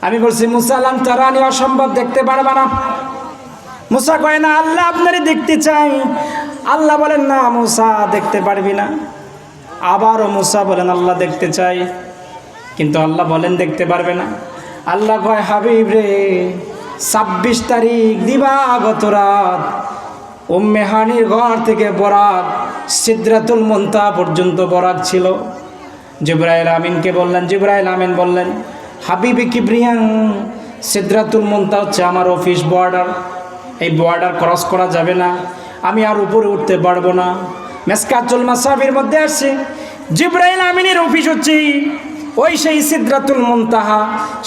S1: আমি বলছি মুসা লান তারানি, অসম্ভব, দেখতে পারবে না। মুসা কয় না আল্লাহ আপনারই দেখতে চাই। আল্লাহ বলেন না মুসা দেখতে পারবি না। আবারও মুসা বলেন আল্লাহ দেখতে চাই, কিন্তু আল্লাহ বলেন দেখতে পারবে না। আল্লাহ কয় হাবিব রে, 26 তারিখ দিবাগত রাত উম্মে হানির ঘর থেকে বরাক সিদরাতুল মুনতাহা পর্যন্ত বরাক ছিল। জিবরাইল আমিনকে বললেন, জিবরাইল আমিন বললেন হাবিবি কিবরিয়ান, সিদরাতুল মুনতাহা হচ্ছে আমার অফিস বর্ডার, এই বর্ডার ক্রস করা যাবে না, আমি আর উপরে উঠতে পারবো না। মেসকাতুল মাসাফির মধ্যে আসছে জিবরাইল আমিনের অফিস হচ্ছে ওই সেই সিদরাতুল মুনতাহা,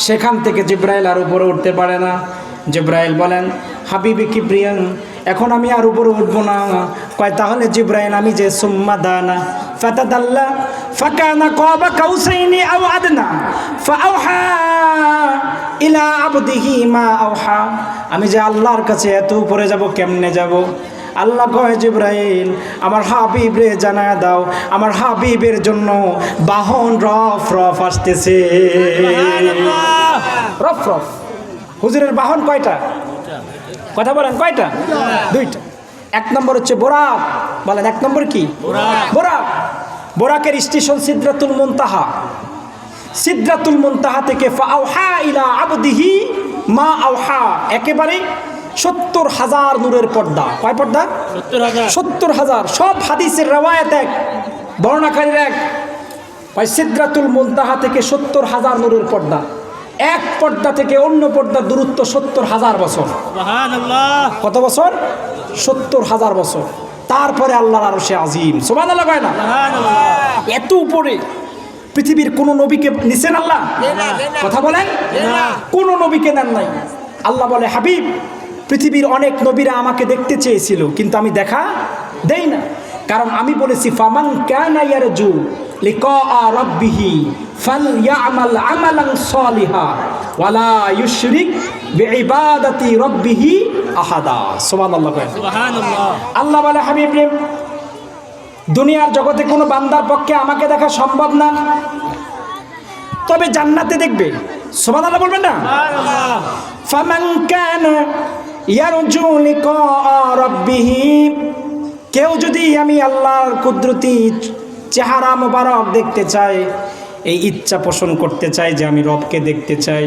S1: সেখান থেকে জিবরাইল আর উপরে উঠতে পারে না। জিবরাইল বলেন হাবিবি কিবরিয়ান, এখন আমি আর উপরে উঠবো না। কয় তাহলে জিবরাইল আমি যে সুম্মা দানা ফাতাদাল্লা ফাকানা কাবা কাউসাইনি আও আদনা ফাআওহা ইলা আবদিহি মা আওহা, আমি যে আল্লাহর কাছে এত উপরে যাব, কেমনে যাব? আল্লাহ কয় জিবরাইল আমার হাবিব রে জানায়া দাও, আমার হাবিবের জন্য বাহন রফ রফ আসতেছে। রফ রফ হুজুরের বাহন কয়টা? কথা বলেন কয়টা? দুইটা। এক নম্বর হচ্ছে বোরাক, বলেন এক নম্বর কি? বোরাক। বোরাকের স্টেশন সিদরাতুল মুনতাহা। সিদরাতুল মুনতাহা থেকে ফাআওহা ইলা আবদিহি মা আওহা, একেবারে 70,000 নূরের পর্দা। কয় পর্দা? 70,000। সব হাদিসের রওয়ায়াত এক, বর্ণনাকারীর এক। সিদরাতুল মুনতাহা থেকে 70,000 নূরের পর্দা। এক পর্দা থেকে অন্য পর্দার দূরত্ব 70,000 বছর। সুবহানাল্লাহ। কত বছর? 70,000 বছর। তারপরে আল্লাহর আরশে আজিম। সুবহানাল্লাহ কয় না? সুবহানাল্লাহ। এত উপরে পৃথিবীর কোন নবীকে নিছেন আল্লাহ? কথা বলেন, কোন নবীকে নেন নাই। আল্লাহ বলে হাবিব, পৃথিবীর অনেক নবীরা আমাকে দেখতে চেয়েছিল, কিন্তু আমি দেখা দেই না, কারণ আমি বলেছি ফামান কানা ইয়ারজু লিকা রাব্বিহি ফালইয়ামাল আমালান সালিহা ওয়ালা ইউশরিক বিইবাদাতি রাব্বিহি আহাদা। সুবহানাল্লাহ। সুবহানাল্লাহ। আল্লাহ বলে হাবিব রে, দুনিয়ার জগতে কোনো বান্দার পক্ষে আমাকে দেখা সম্ভব না, তবে জান্নাতে দেখবে। সুবহানাল্লাহ বলবেন না? সুবহানাল্লাহ। ফামান কানা ইয়ারজু লিকা রাব্বিহি, কেউ যদি আমি আল্লাহর কুদরতি চেহারা মোবারক দেখতে চায়, এই ইচ্ছা পোষণ করতে চাই যে আমি রবকে দেখতে চাই,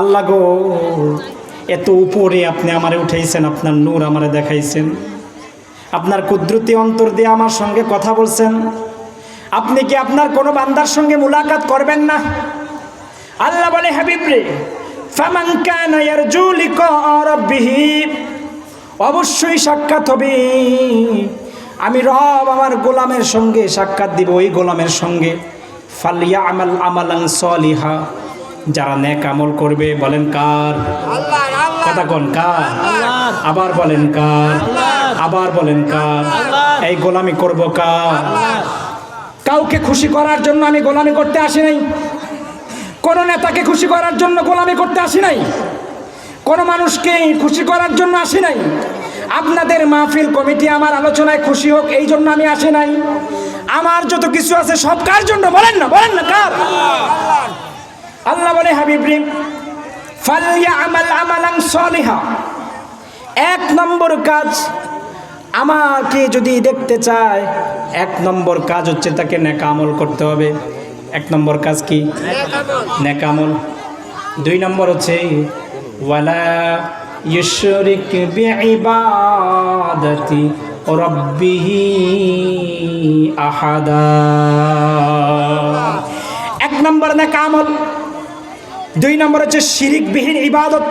S1: আল্লাহ গো এত উপরে আপনি আমারে উঠাইছেন, আপনার নূর আমারে দেখাইছেন, আপনার কুদরতি অন্তর দিয়ে আমার সঙ্গে কথা বলছেন, আপনি কি আপনার কোনো বান্দার সঙ্গে মুলাকাত করবেন না? আল্লাহ বলে হাবিব রে, ফামান কানা ইয়ারজু লিকা রাব্বিহি, অবশ্যই সাক্ষাৎ হবে। আমি রব আমার গোলামের সঙ্গে সাক্ষাৎ দিব, ওই গোলামের সঙ্গে। ফালইয়ামাল আমালান সালিহা, যারা নেক আমল করবে। বলেন কার? কথা কোন কার? আবার বলেন কার? আবার বলেন কার? এই গোলামি করব কার? কাউকে খুশি করার জন্য আমি গোলামি করতে আসি নাই, কোন নেতাকে খুশি করার জন্য গোলামি করতে আসি নাই, কোন মানুষকে খুশি করার জন্য আসি নাই। আপনাদের মাহফিল কমিটি আমার আলোচনায় খুশি হোক এই জন্য আমি আসি নাই। আমার যত কিছু আছে সব কার জন্য? বলেন না, বলেন না কার? আল্লাহ বলে হাবিব রে, ফালইয়ামাল আমালান সালিহা, এক নম্বর কাজ, আমাকে যদি দেখতে চায় এক নম্বর কাজ হচ্ছে তাকে নেক আমল করতে হবে। এক নম্বর কাজ কি? নেক আমল। দুই নম্বর হচ্ছে ওয়ালা ইউশরিক বিইবাদাতি রাব্বিহি আহাদা। এক নম্বর নেক আমল। দুই নম্বর হচ্ছে শিরিকবিহীন ইবাদত,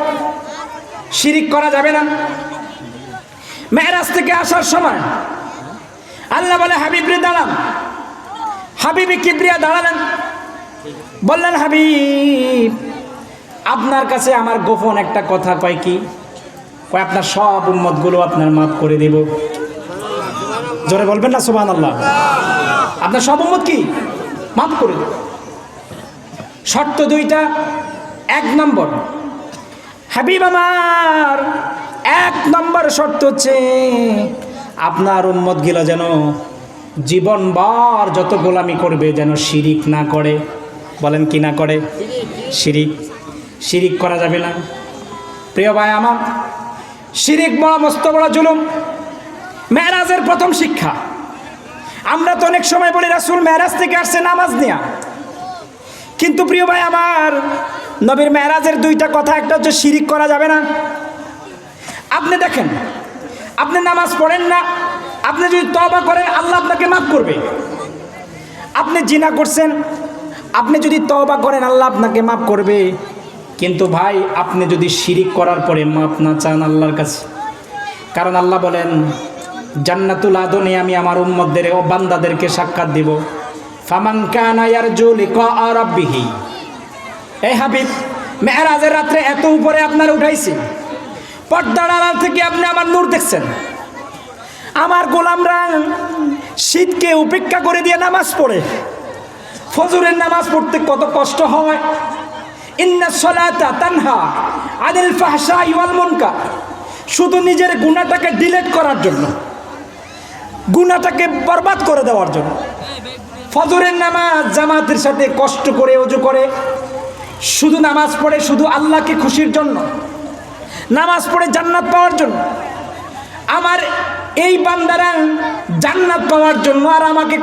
S1: শিরিক করা যাবে না। মেরাজ থেকে আসার সময় আল্লাহ বলে হাবিব রে দাঁড়ান। হাবিবি কিবরিয়া দাঁড়ালেন, বললেন হাবিব আপনার কাছে আমার গোপন একটা কথা। কয় কি? কয় আপনার সব উম্মতগুলো আপনার মাফ করে দেব। জোরে বলবেন না সুবহানাল্লাহ? আপনার সব উম্মত কি মাফ করে দেব। শর্ত দুইটা। এক নম্বর, হাবিব আমার এক নম্বর শর্ত হচ্ছে আপনার উম্মত গিলা যেন জীবনভর যত গোলামি করবে যেন শিরিক না করে। বলেন কি না করে? শিরিক করা যাবে না। প্রিয় ভাই আমার, শিরিক বড় মস্ত বড় জুলুম। মেরাজের প্রথম শিক্ষা, আমরা তো অনেক সময় বলি রাসূল মেরাজ থেকে আসছে নামাজ নিয়া, কিন্তু প্রিয় ভাই আমার, নবীর মেরাজের দুইটা কথা, একটা হচ্ছে শিরিক করা যাবে না। আপনি দেখেন, আপনি নামাজ পড়েন না, আপনি যদি তওবা করেন আল্লাহ আপনাকে মাফ করবে। আপনি জিনা করছেন, আপনি যদি তওবা করেন আল্লাহ আপনাকে মাফ করবে। কিন্তু ভাই আপনি যদি শিরিক করার পরে মাফ না চান আল্লাহর কাছে, কারণ আল্লাহ বলেন জান্নাতুল আদনে আমি আমার উম্মতদের ও বান্দাদেরকে সাক্ষাৎ দিব, ফামান কানা ইয়ারজু লিকা রাব্বিহি। এই হাবিব, মেরাজের রাত্রে এত উপরে আপনার উঠাইছি, পর্দার আড়াল থেকে আপনি আমার নূর দেখছেন। আমার গোলামরা শীতকে উপেক্ষা করে দিয়ে নামাজ পড়ে, ফজরের নামাজ পড়তে কত কষ্ট হয়। ইন্নাস সালাতা তানহা আনিল ফাহশাই ওয়াল মুনকার, শুধু নিজের গুনাহটাকে ডিলিট করার জন্য, গুনাহটাকে বরবাদ করে দেওয়ার জন্য ফজরের নামাজ জামাতের সাথে কষ্ট করে ওযু করে, শুধু নামাজ পড়ে শুধু আল্লাহকে খুশির জন্য, নামাজ পড়ে জান্নাত পাওয়ার জন্য। আমার এই বান্দারা জান্নাত পাওয়ার জন্য আর আমাকে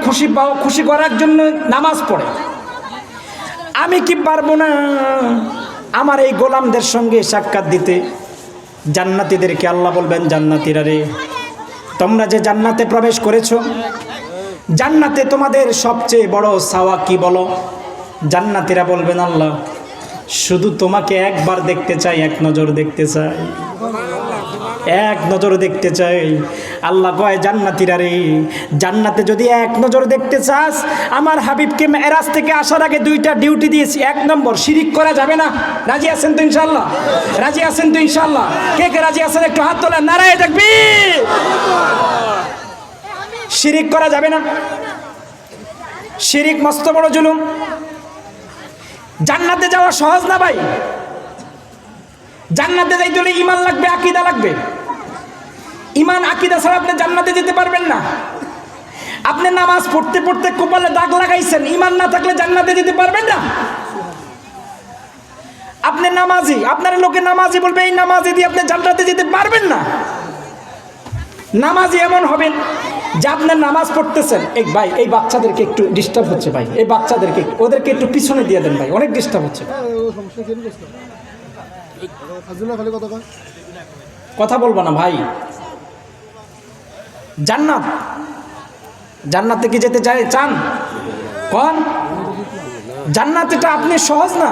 S1: খুশি করার জন্য নামাজ পড়ে। আমি কি পারবো না আমার এই গোলামদের সঙ্গে সাক্ষাৎ দিতে? জান্নাতীদেরকে আল্লাহ বলবেন, জান্নাতীরা রে, তোমরা যে জান্নাতে প্রবেশ করেছো, জান্নাতে তোমাদের সবচেয়ে বড় সাওয়া কি বলো? জান্নাতীরা বলবেন, আল্লাহ শুধু তোমাকে একবার দেখতে চাই, এক নজর দেখতে চাই, এক নজর দেখতে চাই। আল্লাহ কয়, জান্নাতীরা রে, জান্নাতে যদি এক নজর দেখতে চাস, আমার হাবিবকে মেরাজ থেকে আসার আগে দুইটা ডিউটি দিয়েছি। এক নম্বর, শিরিক করা যাবে না। রাজি আছেন তো ইনশাআল্লাহ? রাজি আছেন তো ইনশাআল্লাহ? কে কে রাজি আছেন একটু হাত তোলেন, নারায়ে তাকবীর। শিরিক করা যাবে না। শিরিক মস্ত বড় জুলুম। জান্নাতে যাওয়া সহজ না ভাই। জান্নাতে যাইতে হলে ঈমান লাগবে, আকীদা লাগবে। ঈমান আকীদা ছাড়া আপনি জান্নাতে যেতে পারবেন না। আপনি নামাজ পড়তে পড়তে কপালে দাগ লাগাইছেন, ঈমান না থাকলে জান্নাতে যেতে পারবেন না। আপনি নামাজি, আপনার লোকে নামাজি বলবে, এই নামাজি দিয়ে আপনি জান্নাতে যেতে পারবেন না। নামাজি এমন হবেন যে আপনার নামাজ পড়তেছেন, এই ভাই এই বাচ্চাদেরকে একটু ডিস্টার্ব হচ্ছে ভাই, এই বাচ্চাদেরকে ওদেরকে একটু পিছনে দিয়ে দেন ভাই, অনেক ডিস্টার্ব হচ্ছে। কথা বলবো না ভাই। জান্নাত, জান্নাতে কি যেতে চান? কোন জান্নাতেটা আপনি সহজ না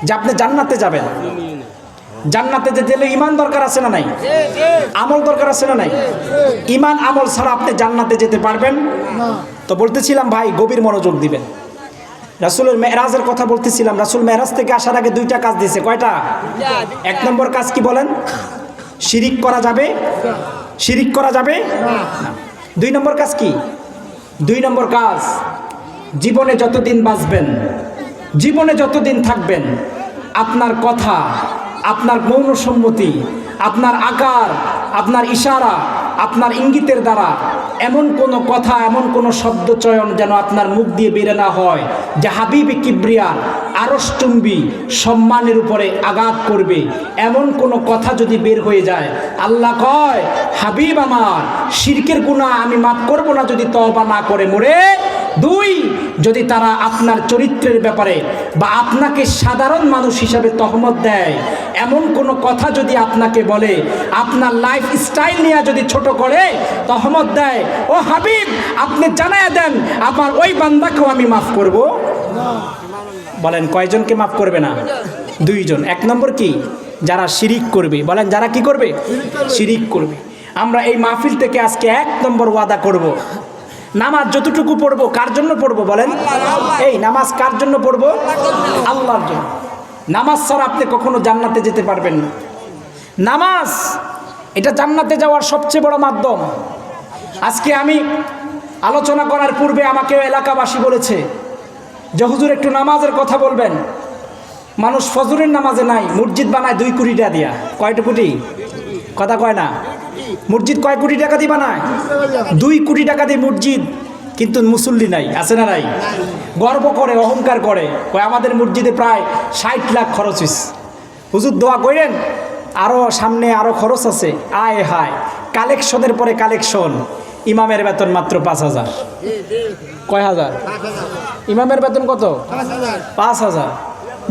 S1: যে আপনি জান্নাতে যাবেন। জান্নাতে যেতে গেলে ঈমান দরকার আছে না নাই? আমল দরকার আছে না নাই? ঈমান আমল ছাড়া আপনি জান্নাতে যেতে পারবেন না। তো বলতেছিলাম ভাই, গভীর মনোযোগ দিবেন। রাসূলের মেরাজের কথা বলতেছিলাম। রাসূল মেরাজ থেকে আসার আগে দুইটা কাজ দিয়েছে। কয়টা? এক নম্বর কাজ কি বলেন? শিরিক করা যাবে, শিরিক করা যাবে না। দুই নম্বর কাজ কি? দুই নম্বর কাজ, জীবনে যতদিন বাঁচবেন, জীবনে যতদিন থাকবেন, আপনার কথা, আপনার মৌন সম্মতি, আপনার আকার, আপনার ইশারা, আপনার ইঙ্গিতের দ্বারা এমন কোনো কথা, এমন কোনো শব্দ চয়ন যেন আপনার মুখ দিয়ে বেরে না হয় যে হাবিবে কিবরিয়া আরশচুম্বী সম্মানের উপরে আঘাত করবে। এমন কোনো কথা যদি বের হয়ে যায়, আল্লাহ কয়, হাবিব আমার শিরকের গুনাহ আমি মাফ করব না যদি তওবা না করে মরে। দুই, যদি তারা আপনার চরিত্রের ব্যাপারে বা আপনাকে সাধারণ মানুষ হিসাবে তহমত দেয়, এমন কোনো কথা যদি আপনাকে বলে, আপনার লাইফ স্টাইল নিয়ে যদি ছোট করে তহমত দেয়, ও হাবিব আপনি জানায়া দেন আমার ওই বান্দাকেও আমি মাফ করব। বলেন কয়জনকে মাফ করবে না? দুইজন। এক নম্বর কি? যারা শিরিক করবে। বলেন যারা কি করবে? শিরিক করবে। আমরা এই মাহফিল থেকে আজকে এক নম্বর ওয়াদা করব, নামাজ যতটুকু পড়বো কার জন্য পড়বো বলেন? এই নামাজ কার জন্য পড়বো? আল্লাহর জন্য। নামাজ ছাড়া আপনি কখনো জান্নাতে যেতে পারবেন না। নামাজ এটা জান্নাতে যাওয়ার সবচেয়ে বড় মাধ্যম। আজকে আমি আলোচনা করার পূর্বে আমাকে এলাকাবাসী বলেছে যে হুজুর একটু নামাজের কথা বলবেন। মানুষ ফজরের নামাজে নাই, মসজিদ বানায় 2 কোটি টাকা দিয়া। কয়টা কোটি? কথা কয় না। মসজিদ কয় কোটি টাকা দিয়ে বানায়? 2 কোটি টাকা দিয়ে মসজিদ, কিন্তু মুসল্লি নাই, আছে না নাই? গর্ব করে, অহংকার করে, কয় আমাদের মসজিদে প্রায় 60 লাখ খরচ হয়েছে। হুজুর দোয়া করেন, আরও সামনে আরও খরচ আছে। আয় হায়, কালেকশনের পরে কালেকশন। ইমামের বেতন মাত্র 5,000। কয় হাজার? ইমামের বেতন কত? 5,000।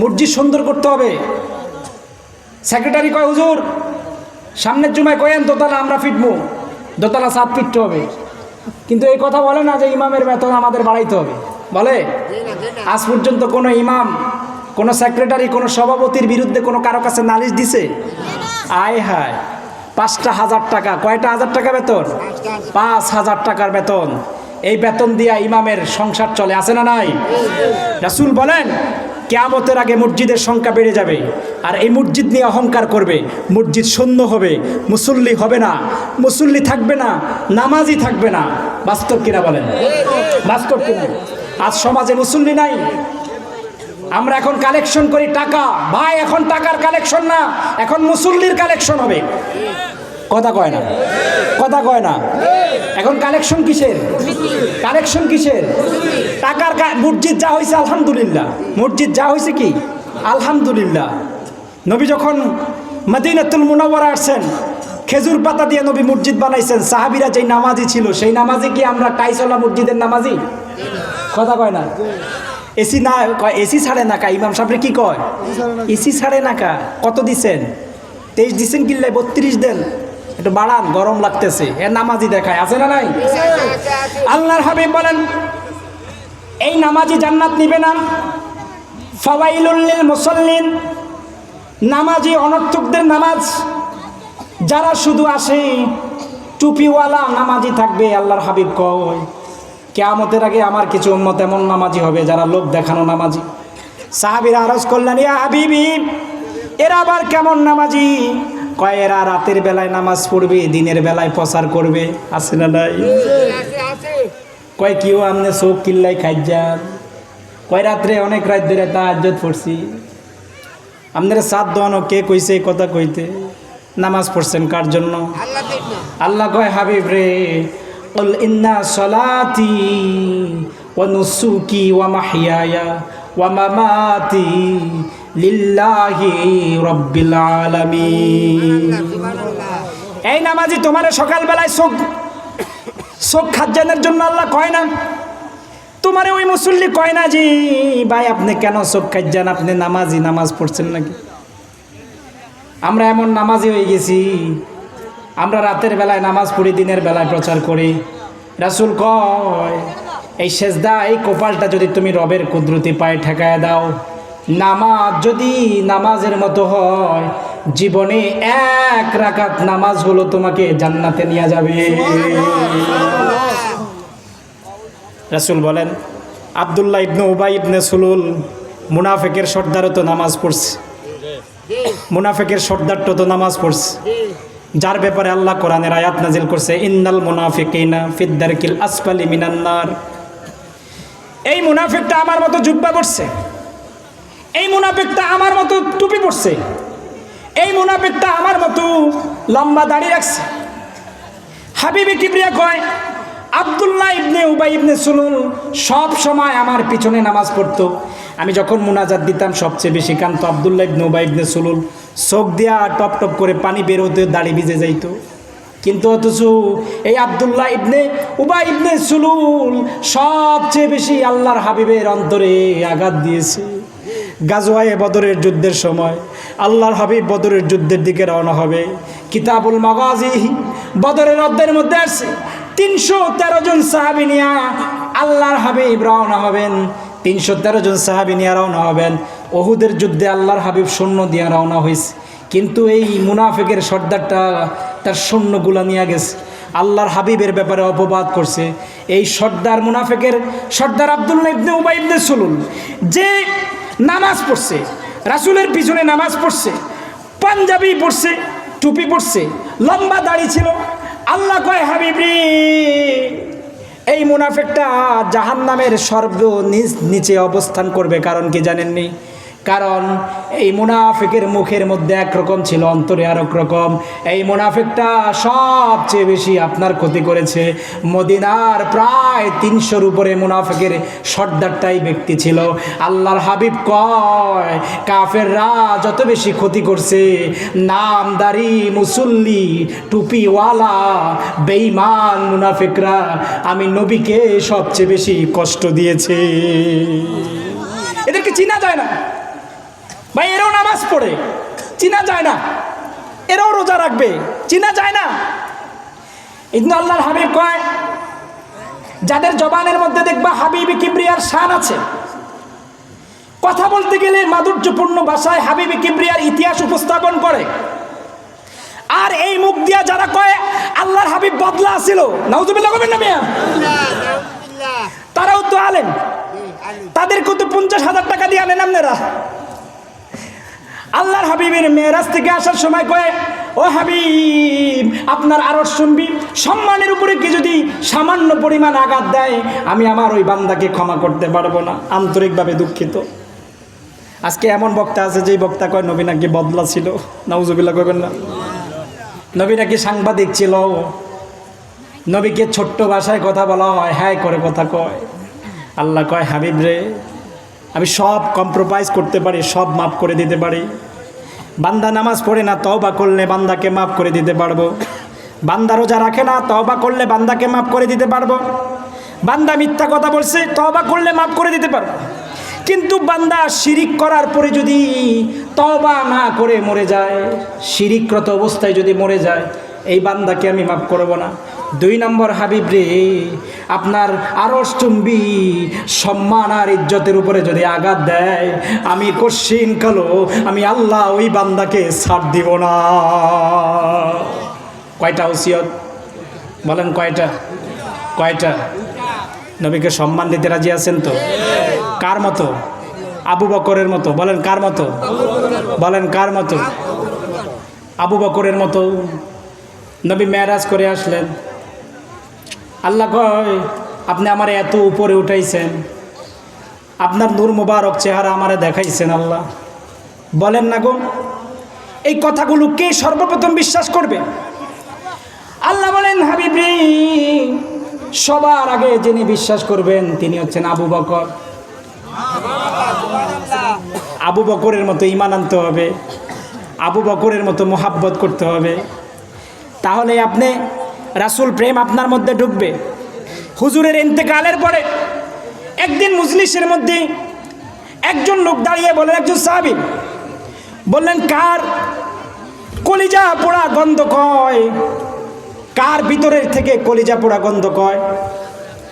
S1: মসজিদ সুন্দর করতে হবে। সেক্রেটারি কয় হুজুর সামনের জুমায় কয়েন দোতলা আমরা ফিটবো, দোতলা ছাদ ফিটতে হবে, কিন্তু এই কথা বলে না যে ইমামের বেতন আমাদের বাড়াইতে হবে। বলে? আজ পর্যন্ত কোনো ইমাম, কোনো সেক্রেটারি, কোনো সভাপতির বিরুদ্ধে কোনো কারো কাছে নালিশ দিছে? আয় হায়, 5,000 টাকা। কয়টা হাজার টাকা বেতন? 5,000 টাকার বেতন। এই বেতন দিয়া ইমামের সংসার চলে, আছে না নাই? রাসূল বলেন কিয়ামতের আগে মসজিদের সংখ্যা বেড়ে যাবে, আর এই মসজিদ নিয়ে অহংকার করবে। মসজিদ শূন্য হবে, মুসল্লি হবে না, মুসল্লি থাকবে না, নামাজি থাকবে না। বাস্তব কিনা বলেন? বাস্তব কিনা? আজ সমাজে মুসল্লি নাই। আমরা এখন কালেকশন করি টাকা। ভাই, এখন টাকার কালেকশন না, এখন মুসল্লির কালেকশন হবে। কথা কয় না, কথা কয় না। এখন কালেকশন কিসের? কালেকশন কিসের? টাকার। মসজিদ যা হয়েছে আলহামদুলিল্লাহ, মসজিদ যা হয়েছে কি আলহামদুলিল্লাহ। নবী যখন মদিনাতুল মুনাওয়ারা আসছেন, খেজুর পাতা দিয়ে নবী মসজিদ বানাইছেন। সাহাবীরা যেই নামাজি ছিল, সেই নামাজি কি আমরা টাইসলা মসজিদের নামাজি? কথা কয় না। এসি না, এসি ছাড়ে না কা? ইমাম সাহেব কি কয়? এসি ছাড়ে না কা? কত দিছেন? 23 দিছেন, কিনলে 32 দেন, একটু বাড়ান, গরম লাগতেছে। এ নামাজি দেখায়, আছে না নাই? আল্লাহর হাবিব বলেন এই নামাজি জান্নাত নিবে না। ফাওয়াইলুল লিল মুসাল্লিন, নামাজি অনর্থকদের নামাজ। যারা শুধু আসে টুপিওয়ালা নামাজি থাকবে। আল্লাহর হাবিব কয় কিয়ামতের আগে আমার কিছু উম্মত এমন নামাজি হবে যারা লোক দেখানো নামাজি। সাহাবীরা আরজ করলেন ইয়া হাবিবি, এরা আবার কেমন নামাজি? কয় এরা রাতের বেলায় নামাজ পড়বে, দিনের বেলায় প্রচার করবে, আছে না নাই? কয় কিও আমনে চোখ কিল্লাই খাই যান। কয় রাত্রে অনেক রাত ধরে তাহাজ্জুদ পড়ছি। আপনার সাত দোয়ানো কে কইছে এই কথা কইতে? নামাজ পড়ছেন কার জন্য? আল্লাহ কয় হাবিব রে, কুল ইন্না সলাতি ওয়া নুসুকি ওয়া মাহইয়ায়া ওয়া মামাতি লিল্লাহি রাব্বিল আলামিন। এই নামাজি তোমার সকালবেলায় চোখ খাজ্জানের জন্য আল্লাহ কয় না। তোমারে ওই মুসল্লি কয় না জি ভাই আপনি কেন চোখ খাজ্জান, আপনি নামাজি, নামাজ পড়ছেন নাকি? আমরা এমন নামাজি হয়ে গেছি, আমরা রাতের বেলায় নামাজ পড়ি, দিনের বেলায় প্রচার করি। রাসূল কয় এই সেজদা, এই কপালটা যদি তুমি রবের কুদরতি পায়ে ঠেকায় দাও, নামাজ যদি নামাজের মতো হয়, জীবনে 1 রাকাত নামাজ হলো তোমাকে জান্নাতে নিয়ে যাবে। রাসূল বলেন আব্দুল্লাহ ইবনে উবাই ইবনে সুলুল, মুনাফিকের সর্দারও তো নামাজ পড়ছে, মুনাফিকের সর্দারটা তো নামাজ পড়ছে, যার ব্যাপারে আল্লাহ কোরআনের আয়াত নাজিল করছে ইন্নাল মুনাফিকিনা ফিদ দারকিল আসফালি মিনান নার। এই মুনাফিকটা আমার মতো জুব্বা পরছে, এই মুনাফিকটা আমার মতো টুপি পরছে, এই মুনাফিকটা আমার মতো লম্বা দাড়ি রাখছে। হাবিবে কিবরিয়া কয় আব্দুল্লাহ ইবনে উবাই ইবনে সুলুল সব সময় আমার পিছনে নামাজ পড়তো। আমি যখন মুনাজাত দিতাম সবচেয়ে বেশি কাঁদতো আব্দুল্লাহ ইবনে উবাই ইবনে সুলুল। চোখ দিয়া টপ টপ করে পানি বের হতে দাড়ি ভিজে যাইতো। কিন্তু অথচ এই আব্দুল্লাহ ইবনে উবাই ইবনে সুলুল সবচেয়ে বেশি আল্লাহর হাবিবের অন্তরে আঘাত দিয়েছে। গাজওয়ায়ে বদরের যুদ্ধের সময় আল্লাহর হাবিব বদরের যুদ্ধের দিকে রওনা হবে। কিতাবুল মাগাজি বদরের অধ্যায়ের মধ্যে আছে 313 জন সাহাবী নিয়ে আল্লাহর হাবিব রওনা হবেন। 313 জন সাহাবী নিয়ে রওনা হবেন। উহুদের যুদ্ধে আল্লাহর হাবিব সৈন্য দিয়ে রওনা হয়েছে, কিন্তু এই মুনাফিকের সর্দারটা তার সৈন্যগুলা নিয়ে গেছে। আল্লাহর হাবিবের ব্যাপারে অপবাদ করছে। এই সর্দার, মুনাফিকের সর্দার আব্দুল্লাহ ইবনে উবাই ইবনে সুলুল, যে নামাজ পড়ছে, রাসূলের পিছনে নামাজ পড়ছে, পাঞ্জাবি পড়ছে, টুপি পড়ছে, লম্বা দাড়ি ছিল। আল্লাহ কয় হাবিব রে, এই মুনাফিকটা জাহান্নামের নিচে অবস্থান করবে। কারণ কি জানেননি? কারণ এই মুনাফিকের মুখের মধ্যে একরকম ছিল, অন্তরে আরেক রকম। এই মুনাফিকটা সবচেয়ে বেশি আপনার ক্ষতি করেছে। মদিনার প্রায় 300-র উপরে মুনাফিকের সর্দারটাই ব্যক্তি ছিল। আল্লাহর হাবিব কয়, কাফেররা যত বেশি ক্ষতি করছে, নামদারি মুসল্লি টুপিওয়ালা বেঈমান মুনাফিকরা আমি নবীকে সবচেয়ে বেশি কষ্ট দিয়েছে। এদেরকে চিনা যায় না ভাই, এরাও নামাজ পড়ে, চিনা যায় না। এরাও রোজা রাখবে, চিনা যায় না। কিন্তু আল্লাহর হাবিব কয়, যাদের জবানের মধ্যে দেখবা হাবিবি কিবরিয়ার শান আছে, কথা বলতে গেলে মাধুর্যপূর্ণ ভাষায় হাবিবি কিবরিয়ার ইতিহাস উপস্থাপন করে, আর এই মুখ দিয়া যারা কয় আল্লাহর হাবিব বদলা ছিল, নাউজুবিল্লাহ করবেন না মিয়া, তারাও তো আলেম, তাদেরকেও তো 50,000 টাকা দিয়ে আনেন আপনারা। আল্লাহর হাবিবের মেরাজ থেকে আসার সময় কয়ে, ও হাবিব আপনার আরশ শুনবি, সম্মানের উপরে কি যদি সামান্য পরিমাণ আঘাত দেয়, আমি আমার ওই বান্দাকে ক্ষমা করতে পারবো না, আন্তরিকভাবে দুঃখিত। আজকে এমন বক্তা আছে যেই বক্তা কয় নবী নাকি বদলা ছিল, নাউজুবিল্লাহ করবেন না। নবী নাকি সাংবাদিক ছিল, নবীকে ছোট্ট ভাষায় কথা বলা হয়, হ্যাঁ করে কথা কয়। আল্লাহ কয়, হাবিব রে, আমি সব কম্প্রোমাইজ করতে পারি, সব মাফ করে দিতে পারি। বান্দা নামাজ পড়ে না, তওবা করলে বান্দাকে মাফ করে দিতে পারবো। বান্দা রোজা রাখে না, তওবা করলে বান্দাকে মাফ করে দিতে পারবো। বান্দা মিথ্যা কথা বলছে, তওবা করলে মাফ করে দিতে পারবো। কিন্তু বান্দা শিরিক করার পরে যদি তওবা না করে মরে যায়, শিরিকরত অবস্থায় যদি মরে যায়, এই বান্দাকে আমি মাফ করব না। 2 নম্বর হাবিব রে, আপনার আরশ চুম্বি সম্মান আর ইজ্জতের উপরে যদি আঘাত দেয়, আমি কশিন কালো আমি আল্লাহ ওই বান্দাকে ছাড় দিব না। কয়টা ওসিয়ত বলেন, কয়টা? কয়টা? নবীকে সম্মান দিতে রাজি আছেন তো? কার মতো? আবু বকরের মতো। বলেন কার মতো? বলেন কার মতো? আবু বকরের মতো। নবী মেরাজ করে আসলেন, আল্লাহ কয়, আপনি আমার এত উপরে উঠাইছেন, আপনার নূর মুবারক চেহারা আমারে দেখাইছেন আল্লাহ, বলেন না গো, এই কথাগুলো কে সর্বপ্রথম বিশ্বাস করবে? আল্লাহ বলেন, হাবিব রে, সবার আগে যিনি বিশ্বাস করবেন তিনি হচ্ছেন আবু বকর। আবু বকরের মতো ঈমান আনতে হবে, আবু বকরের মতো মোহাব্বত করতে হবে, তাহলে আপনি রাসূল প্রেম আপনার মধ্যে ঢুকবে। হুজুরের ইন্তেকালের পরে একদিন মজলিসের মধ্যে একজন লোক দাঁড়িয়ে বলেন, একজন সাহাবী বললেন, কার কলিজা পোড়া গন্ধ কয়? কার ভিতরের থেকে কলিজা পোড়া গন্ধ কয়?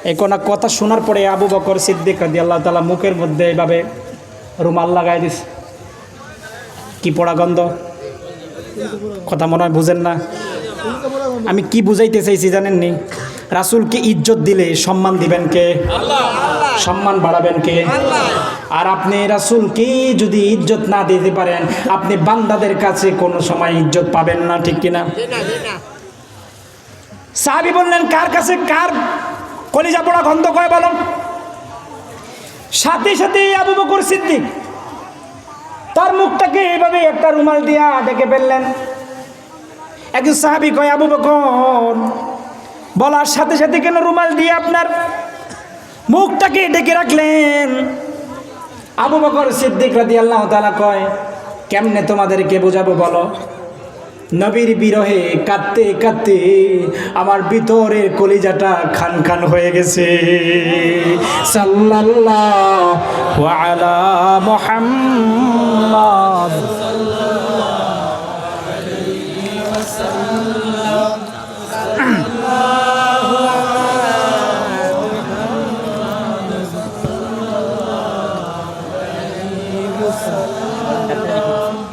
S1: এই কোন কথা শোনার পরে আবু বকর সিদ্দিক রাদিয়াল্লাহু তাআলা মুখের মধ্যে এইভাবে রুমাল লাগাই দিস। কি পোড়া গন্ধ? কথা মনে হয় বুঝেন না। আমি কি বুঝাইতে চাইছি জানেননি? রাসূলকে ইজ্জত দিলে সম্মান দিবেন কে? আল্লাহ। সম্মান বাড়াবেন কে? আল্লাহ। আর আপনি রাসূলকে যদি ইজ্জত না দিতে পারেন, আপনি বান্দাদের কাছে কোনো সময় ইজ্জত পাবেন না, ঠিক কিনা? সাহাবী বললেন, কার কাছে কার কলিজা পোড়া গন্ধ কয় বলো? সাথে সাথে আবু বকর সিদ্দিক তার মুখটাকে এইভাবে একটা রুমাল দিয়া ঢেকে ফেললেন। একজন সাহাবী কয়, আবু বকর, বলার সাথে সাথে কেন রুমাল দিয়ে আপনার মুখটাকে ঢেকে রাখলেন? আবু বকর সিদ্দিক রাদিয়াল্লাহু তাআলা কয়, কেমনে তোমাদেরকে বোঝাবো বলো? নবীর বিরহে কাঁদতে কাঁদতে আমার ভিতরের কলিজাটা খান খান হয়ে গেছে। সাল্লাল্লাহু আলা মুহাম্মাদ।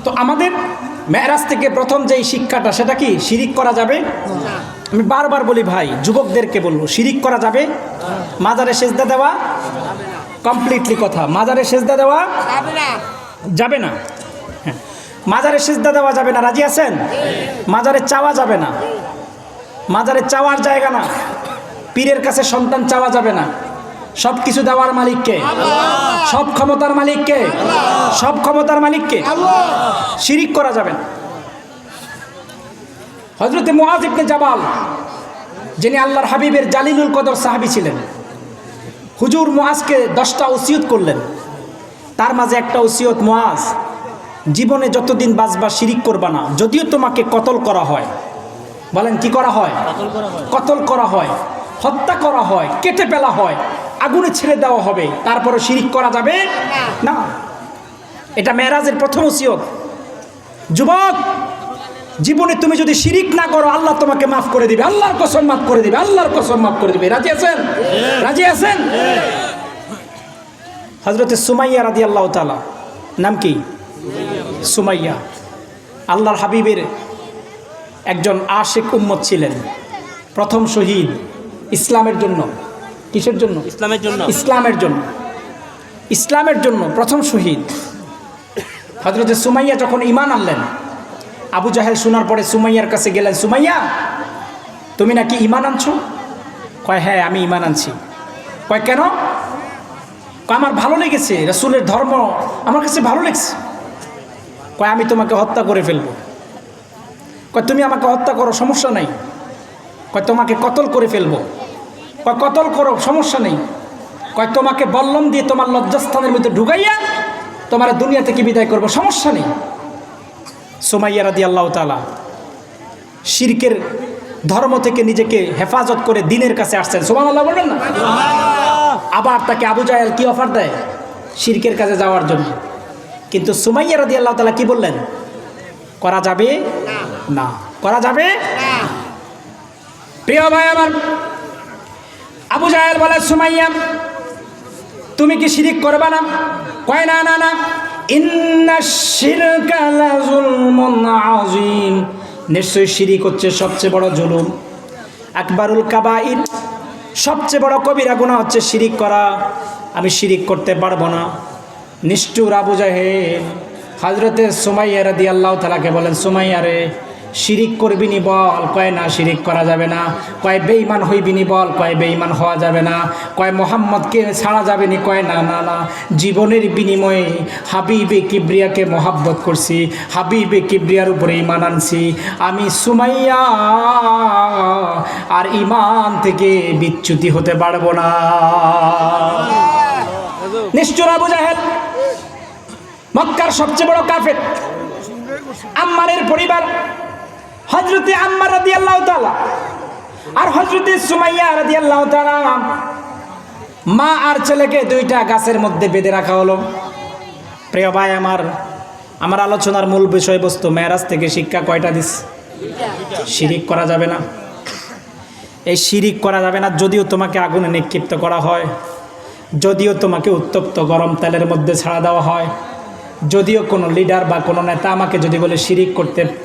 S1: তো আমাদের মেরাজ থেকে প্রথম যেই শিক্ষাটা, সেটা কি? শিরিক করা যাবে? আমি বারবার বলি ভাই, যুবকদেরকে বলবো, শিরিক করা যাবে? মাজারে সেজদা দেওয়া? কমপ্লিটলি কথা, মাজারে সেজদা দেওয়া যাবে না। মাজারে সেজদা দেওয়া যাবে না, রাজি আছেন? মাজারে চাওয়া যাবে না, মাজারে চাওয়ার জায়গা না। পীরের কাছে সন্তান চাওয়া যাবে না, সব কিছু দেওয়ার মালিককে, সব ক্ষমতার মালিককে, সব ক্ষমতার মালিককে। শিরিক করা যাবে না। হযরতে মুআয ইবনে জাবাল, যিনি আল্লাহর হাবিবের জালিলুল কদর সাহাবী ছিলেন, হুজুর মুআজকে 10টা ওসিয়ত করলেন। তার মাঝে একটা ওসিয়ত, মুআজ জীবনে যতদিন বাঁচবা শিরিক করবা না, যদিও তোমাকে কতল করা হয়। বলেন কি করা হয়? কতল করা হয়, হত্যা করা হয়, কেটে ফেলা হয়, আগুনে ছেড়ে দেওয়া হবে, তারপরে শিরিক করা যাবে না। এটা মেরাজের প্রথম ওসিয়ত। যুবক, জীবনে তুমি যদি শিরিক না করো, আল্লাহ তোমাকে মাফ করে দিবে, আল্লাহর কসম মাফ করে দিবে, আল্লাহর কসম মাফ করে দিবে। রাজি আছেন? রাজি আছেন? হযরতে সুমাইয়া রাদিয়াল্লাহু তাআলা, নাম কি? সুমাইয়া আল্লাহর হাবিবের একজন আশিক উম্মত ছিলেন, প্রথম শহীদ ইসলামের জন্য। কিসের জন্য?
S3: ইসলামের জন্য।
S1: ইসলামের জন্য, ইসলামের জন্য প্রথম শহীদ। হযরতে সুমাইয়া যখন ঈমান আনলেন, আবু জাহেল শোনার পরে সুমাইয়ার কাছে গেলেন, সুমাইয়া তুমি নাকি ঈমান আনছো? কয় হ্যাঁ আমি ঈমান আনছি। কয় কেন? কয় আমার ভালো লেগেছে, রাসূলের ধর্ম আমার কাছে ভালো লেগেছে। কয় আমি তোমাকে হত্যা করে ফেলবো। কয় তুমি আমাকে হত্যা করো, সমস্যা নেই। কয় তোমাকে কতল করে ফেলবো। কয় কতল করো, সমস্যা নেই। কয় তোমাকে বল্লম দিয়ে তোমার লজ্জাস্থানের মধ্যে ঢুকাইয়া তোমার দুনিয়া থেকে বিদায় করবো, সমস্যা নেই। সুমাইয়া রাদিয়াল্লাহু তাআলা শিরকের ধর্ম থেকে নিজেকে হেফাজত করে দিনের কাছে আসছেন। সুবহানাল্লাহ বলবেন না? আবার তাকে আবু জাহেল কি অফার দেয়? শিরকের কাছে যাওয়ার জন্য। কিন্তু সুমাইয়া রাদিয়াল্লাহু তাআলা কি বললেন? করা যাবে না, করা যাবে না। প্রিয় ভাই আমার, আবু জাহেল বলে, সুমাইয়া তুমি কি শিরিক করবা না? কয় না না না, ইন্নাশ শিরকা লাযুলমুন আযীম, নিশ্চয়ই শিরিক হচ্ছে সবচেয়ে বড় জুলুম। আকবারুল কাবাইর, সবচেয়ে বড় কবিরা গুনাহ হচ্ছে শিরিক করা। আমি শিরিক করতে পারবো না। নিষ্ঠুর আবু জাহেল হযরতে সুমাইয়া রাদিয়াল্লাহু তাআলাকে বলেন, সুমাইয়া রে শিরিক করবি নি বল। কয় না শিরিক করা যাবে না। কয় বেঈমান হইবি নি বল। কয় বেঈমান হওয়া যাবে না। কয় মোহাম্মদকে ছাড়া যাবে নি। কয় না না না, জীবনের বিনিময়ে হাবিবে কিবরিয়াকে মহাব্বত করছি, হাবিবে কিবরিয়ার উপরে ঈমান আনছি। আমি সুমাইয়া আর ঈমান থেকে বিচ্যুতি হতে পারবো না। নিষ্ঠুর আবু জাহেল, মক্কার সবচেয়ে বড় কাফের। আম্মারের পরিবার হযরতে আম্মার রাদিয়াল্লাহু তাআলা আর হযরতে সুমাইয়া রাদিয়াল্লাহু তাআলা, মা আর ছেলেকে দুইটা গাছের মধ্যে বেঁধে রাখা হলো। প্রিয় ভাই আমার আলোচনার মূল বিষয়বস্তু মেরাজ থেকে শিক্ষা কয়টা দিস? শিরিক করা যাবে না। এই শিরিক করা যাবে না। যদিও তোমাকে আগুনে নিক্ষিপ্ত করা হয়, যদিও তোমাকে উত্তপ্ত গরম তেলের মধ্যে ছাড়া দেওয়া হয়, যদিও কোনো লিডার বা কোনো নেতা আমাকে যদি বলে শিরিক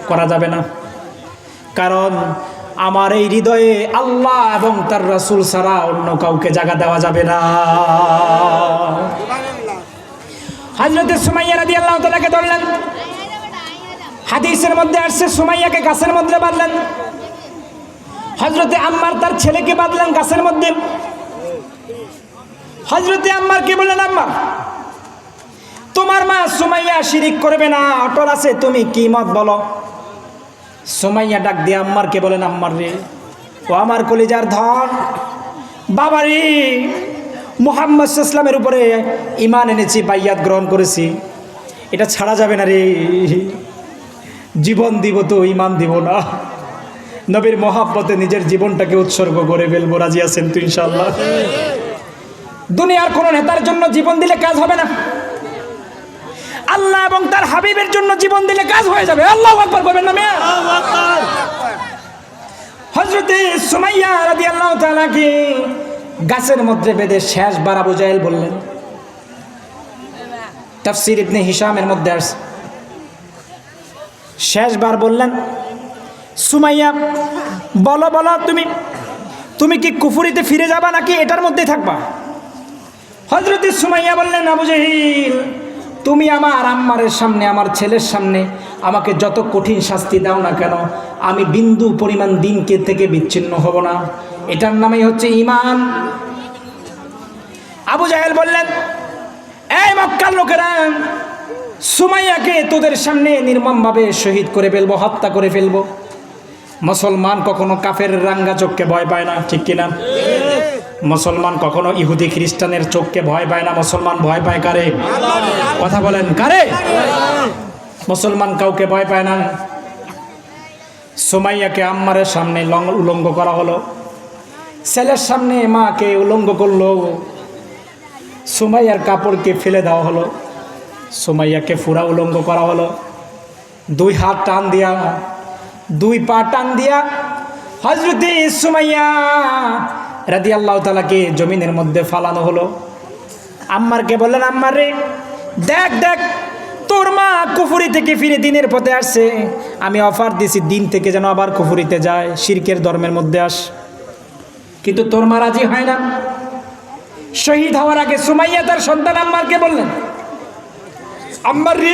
S1: করা যাবে না, কারণ আমার এই হৃদয়ে আল্লাহ এবং তার রাসূল ছাড়া অন্য কাউকে জায়গা দেওয়া যাবে না। হযরতে সুমাইয়া রাদিয়াল্লাহু তাআলাকে ধরলেন। হাদিসের মধ্যে আসছে সুমাইয়াকে গাছের মধ্যে বাঁধলেন। হযরতে আম্মার তার ছেলেকে বাঁধলেন গাছের মধ্যে। হযরতে আম্মারকে বললেন, আম্মার তোমার মা সুমাইয়া শিরিক করবে না, অটল আছে, তুমি কি মত বলো? সুমাইয়া ডাক দিয়ে আম্মারকে বলেন, আম্মার রে, ও আমার কলিজার ধন বাবা রে, মুহাম্মদ সাল্লাল্লাহু আলাইহি ওয়াসাল্লামের উপরে ঈমান এনেছি, বাইয়াত গ্রহণ করেছি, এটা ছাড়া যাবে না রে। জীবন দিব তো ঈমান দিব না। নবীর মহব্বতে নিজের জীবনটাকে উৎসর্গ করে ফেলবো। রাজি আছেন তো ইনশাআল্লাহ? দুনিয়ার কোন নেতার জন্য জীবন দিলে কাজ হবে না, আল্লাহ এবং তার হাবিবের জন্য জীবন দিলে কাজ হয়ে যাবে। আল্লাহু আকবার বলবেন না মিয়া? হযরতে সুমাইয়া রাদিয়াল্লাহু তাআলা কি গাছের মধ্যে বেঁধে শেষবার আবু জাহেল বললেন। তাফসীর ইবনে হিশামের মধ্যে আছে, শেষবার বললেন, সুমাইয়া বলো বলো, তুমি কি কুফরিতে ফিরে যাবা নাকি এটার মধ্যেই থাকবা? হযরতে সুমাইয়া বললেন, আবু জাহেল তুমি আমার আম্মারের সামনে, আমার ছেলের সামনে আমাকে যত কঠিন শাস্তি দাও না কেন, আমি বিন্দু পরিমাণ দিনকে থেকে বিচ্ছিন্ন হব না। এটার নামই হচ্ছে ঈমান। আবু জাহেল বললেন, এই মক্কার লোকেরা, সুমাইয়াকে তোদের সামনে নির্মমভাবে শহীদ করে ফেলবো, হত্যা করে ফেলবো। মুসলমান কখনো কাফের রাঙ্গা চোখকে ভয় পায় না, ঠিক কিনা? মুসলমান কখনো ইহুদি খ্রিস্টানের চোখকে ভয় পায় না। মুসলমান ভয় পায় কারে? কথা বলেন, কারে? মুসলমান কাউকে ভয় পায় না। সুমাইয়াকে আম্মারের সামনে উলঙ্গ করা হলো, ছেলের সামনে মাকে উলঙ্গ করলো, সুমাইয়ার কাপড়কে ফেলে দেওয়া হলো, সুমাইয়াকে পুরা উলঙ্গ করা হলো। 2 হাত টান দিয়া, 2 পা টান দিয়া হযরতে সুমাইয়া রাদিয়াল্লাহু তাআলাকে জমিনের মধ্যে ফালানো হলো। আম্মারকে বললেন, আম্মার রে, দেখ দেখ, তোর মা কুফরি থেকে ফিরে দিনের পথে আসছে। আমি অফার দিছি দিন থেকে যেন আবার কুফরিতে যায়, শিরকের ধর্মের মধ্যে আস। কিন্তু তোর মা রাজি হয় না। শহীদ হওয়ার আগে সুমাইয়া তার সন্তান আম্মারকে বললেন, আম্মার রে,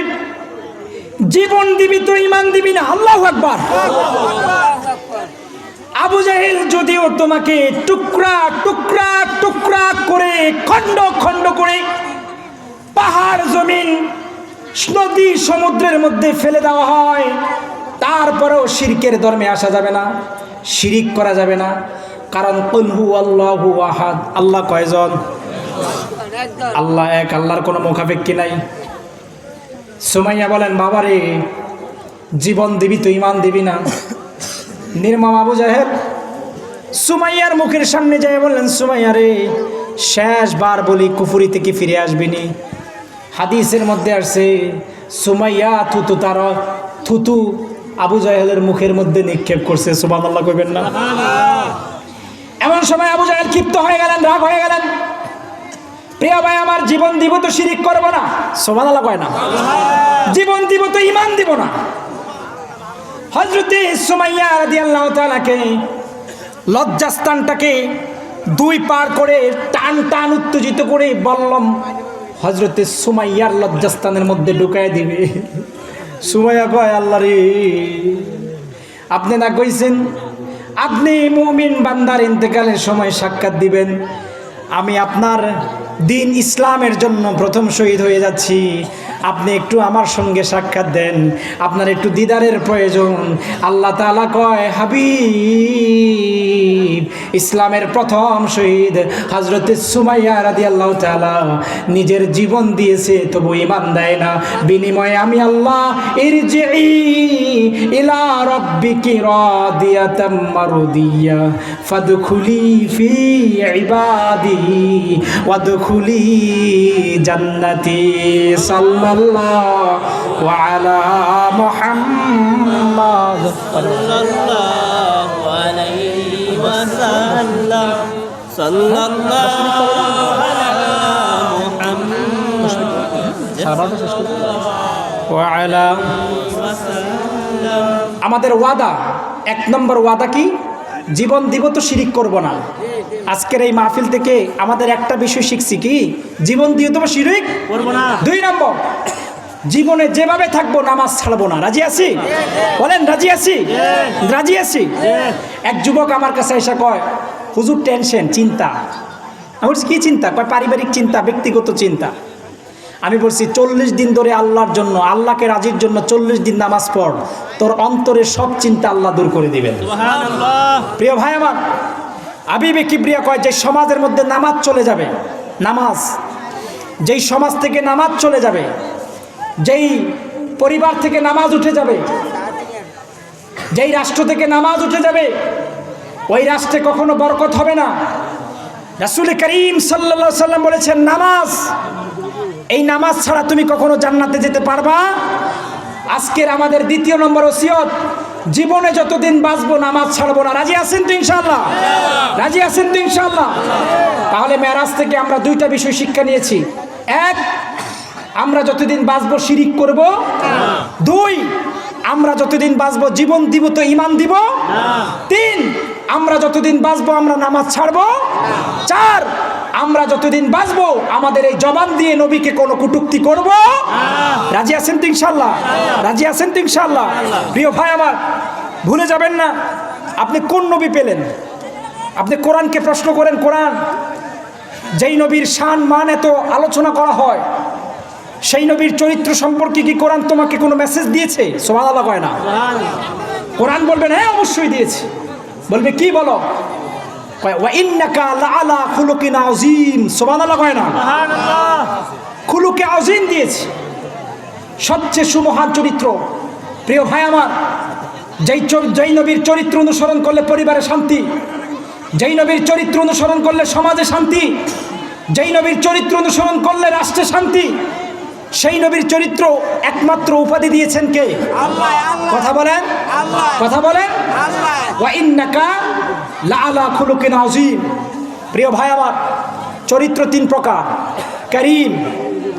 S1: জীবন দিবি তো ঈমান দিবি না? আল্লাহু আকবার। আবু জাহেল যদিও তোমাকে টুকরা টুকরা টুকরা করে, খণ্ড খণ্ড করে পাহাড় জমিন নদী সমুদ্রের মধ্যে ফেলে দেওয়া হয়, তারপরেও শিরকের ধর্মে আসা যাবে না, শিরিক করা যাবে না। কারণ কুল হু আল্লাহু আহাদ, আল্লাহ কয়জন? আল্লাহ এক, আল্লাহর কোনো মুখাপেক্ষী নাই। সুমাইয়া বলেন, বাবারে, জীবন দিবি তো ঈমান দিবি না? নির্মম আবু জাহেল সুমাইয়ার মুখের সামনে যায় বললেন, সুমাইয়া রে, শেষবার বলি, কুফরি থেকে ফিরে আসবিনি। হাদিসের মধ্যে আসছে, সুমাইয়া থুতু, তার থুতু আবু জাহেলের মুখের মধ্যে নিক্ষেপ করছে। সুবহানাল্লাহ কইবেন না? এমন সময় আবু জাহেল ক্ষিপ্ত হয়ে গেলেন, রাগ হয়ে গেলেন। প্রিয় ভাই আমার, জীবন দিব তো শিরিক করব না। সুবহানাল্লাহ কয় না? জীবন দিব তো ঈমান দিব না। হযরতে সুমাইয়া রাদিয়াল্লাহু তাআলাকে লজ্জাস্থানটাকে 2 পার করে টান টান উত্তেজিত করে বললাম, হযরতে সুমাইয়ার লজ্জাস্থানের মধ্যে ঢুকায় দিবে। সুমাইয়া কয়, আল্লাহ রে, আপনি না কইছেন আপনি মুমিন বান্দার ইন্তেকালের সময় সাক্ষাৎ দিবেন, আমি আপনার দিন ইসলামের জন্য প্রথম শহীদ হয়ে যাচ্ছি, আপনি একটু আমার সঙ্গে সাক্ষাৎ দেন, আপনার একটু দিদারের প্রয়োজন। আল্লাহ তাআলা কয়, হাবিব, ইসলামের প্রথম শহীদ হযরতে সুমাইয়া রাদিয়াল্লাহু তাআলা নিজের জীবন দিয়েছে, তবু ঈমান দেয় না। বিনিময়ে আমি আল্লাহ, ইরজিই ইলা রাব্বিকি রাদিয়াতাম মারদিয়া ফাদখুলি ফি ইবাদি ওয়াদখুলি জান্নাতি। সাল্লাল্লাহু আলা মুহাম্মাদ
S3: সাল্লাল্লাহু আলাইহি ওয়াসাল্লাম, সাল্লাল্লাহু আলা মুহাম্মাদ
S1: ওয়া আলা। আমাদের ওয়াদা, 1 নম্বর ওয়াদা কি? জীবন দিব তো শিরিক করব না। আজকের এই মাহফিল থেকে আমাদের একটা বিষয় শিখছি, কি? জীবন দিয়ে তো শিরিক করব না। 2 নম্বর, জীবনে যেভাবে থাকবো নামাজ ছাড়বো না। রাজি আছি? বলেন, রাজি আছি? রাজি আছি। এক যুবক আমার কাছে এসে কয়, হুজুর টেনশন, চিন্তা। আমি বলছি, কি চিন্তা? কয়, পারিবারিক চিন্তা, ব্যক্তিগত চিন্তা। আমি বলছি, 40 দিন ধরে আল্লাহর জন্য, আল্লাহকে রাজির জন্য 40 দিন নামাজ পড়, তোর অন্তরের সব চিন্তা আল্লাহ দূর করে দিবেন।
S3: সুবহানাল্লাহ।
S1: প্রিয় ভাই আমার, হাবিবে কিবরিয়া কয়, যে সমাজের মধ্যে নামাজ চলে যাবে, নামাজ, যেই সমাজ থেকে নামাজ চলে যাবে, যেই পরিবার থেকে নামাজ উঠে যাবে, যেই রাষ্ট্র থেকে নামাজ উঠে যাবে, ওই রাষ্ট্রে কখনো বরকত হবে না। রাসূল করিম সাল্লাল্লাহু আলাইহি সাল্লাম বলেছেন, নামাজ, এই নামাজ ছাড়া তুমি কখনো জান্নাতে যেতে পারবা। আজকের আমাদের 2 নম্বর ওসিয়ত, জীবনে যতদিন বাঁচবো নামাজ ছাড়বো না। রাজি আছেন তো ইনশাআল্লাহ? রাজি আছেন তো ইনশাআল্লাহ? তাহলে মেরাজ থেকে আমরা 2টা বিষয় শিক্ষা নিয়েছি। 1, আমরা যতদিন বাঁচবো শিরিক করব। 2, আমরা যতদিন বাঁচবো জীবন দিব তো ঈমান দিব। 3, আমরা যতদিন বাঁচবো আমরা নামাজ ছাড়বো। 4, আমরা যতদিন বাঁচবো আমাদের এই জবান দিয়ে নবীকে কোনো কটূক্তি করব। রাজি আছেন তো ইনশাআল্লাহ? রাজি আছেন তো ইনশাআল্লাহ? প্রিয় ভাই আমার, ভুলে যাবেন না, আপনি কোন নবী পেলেন? আপনি কোরআনকে প্রশ্ন করেন, কোরআন যেই নবীর শান মান এত আলোচনা করা হয়, সেই নবীর চরিত্র সম্পর্কে কি কোরআন তোমাকে কোনো মেসেজ দিয়েছে? সুবহানাল্লাহ কয় না? কোরআন বলবে হ্যাঁ অবশ্যই দিয়েছে। বলবে কি বলো? কয় ওয়া ইন্নাকা লাআলা খুলুকিন আযীম। সুবহানাল্লাহ কয় না?
S3: সুবহানাল্লাহ।
S1: খুলুকে আযীম দিয়েছে, সবচেয়ে সুমহান চরিত্র। প্রিয় ভাই আমার, যেই নবীর চরিত্র অনুসরণ করলে পরিবারে শান্তি, যেই নবীর চরিত্র অনুসরণ করলে সমাজে শান্তি, যেই নবীর চরিত্র অনুসরণ করলে রাষ্ট্রে শান্তি, সেই নবীর চরিত্র একমাত্র উপাধি দিয়েছেন কে?
S3: আল্লাহ।
S1: কথা বলেন, কথা বলেন। ওয়া ইন্নাকা লাআলা খুলুকিন আযীম। প্রিয় ভাই আমার, চরিত্র তিন প্রকার। করিম,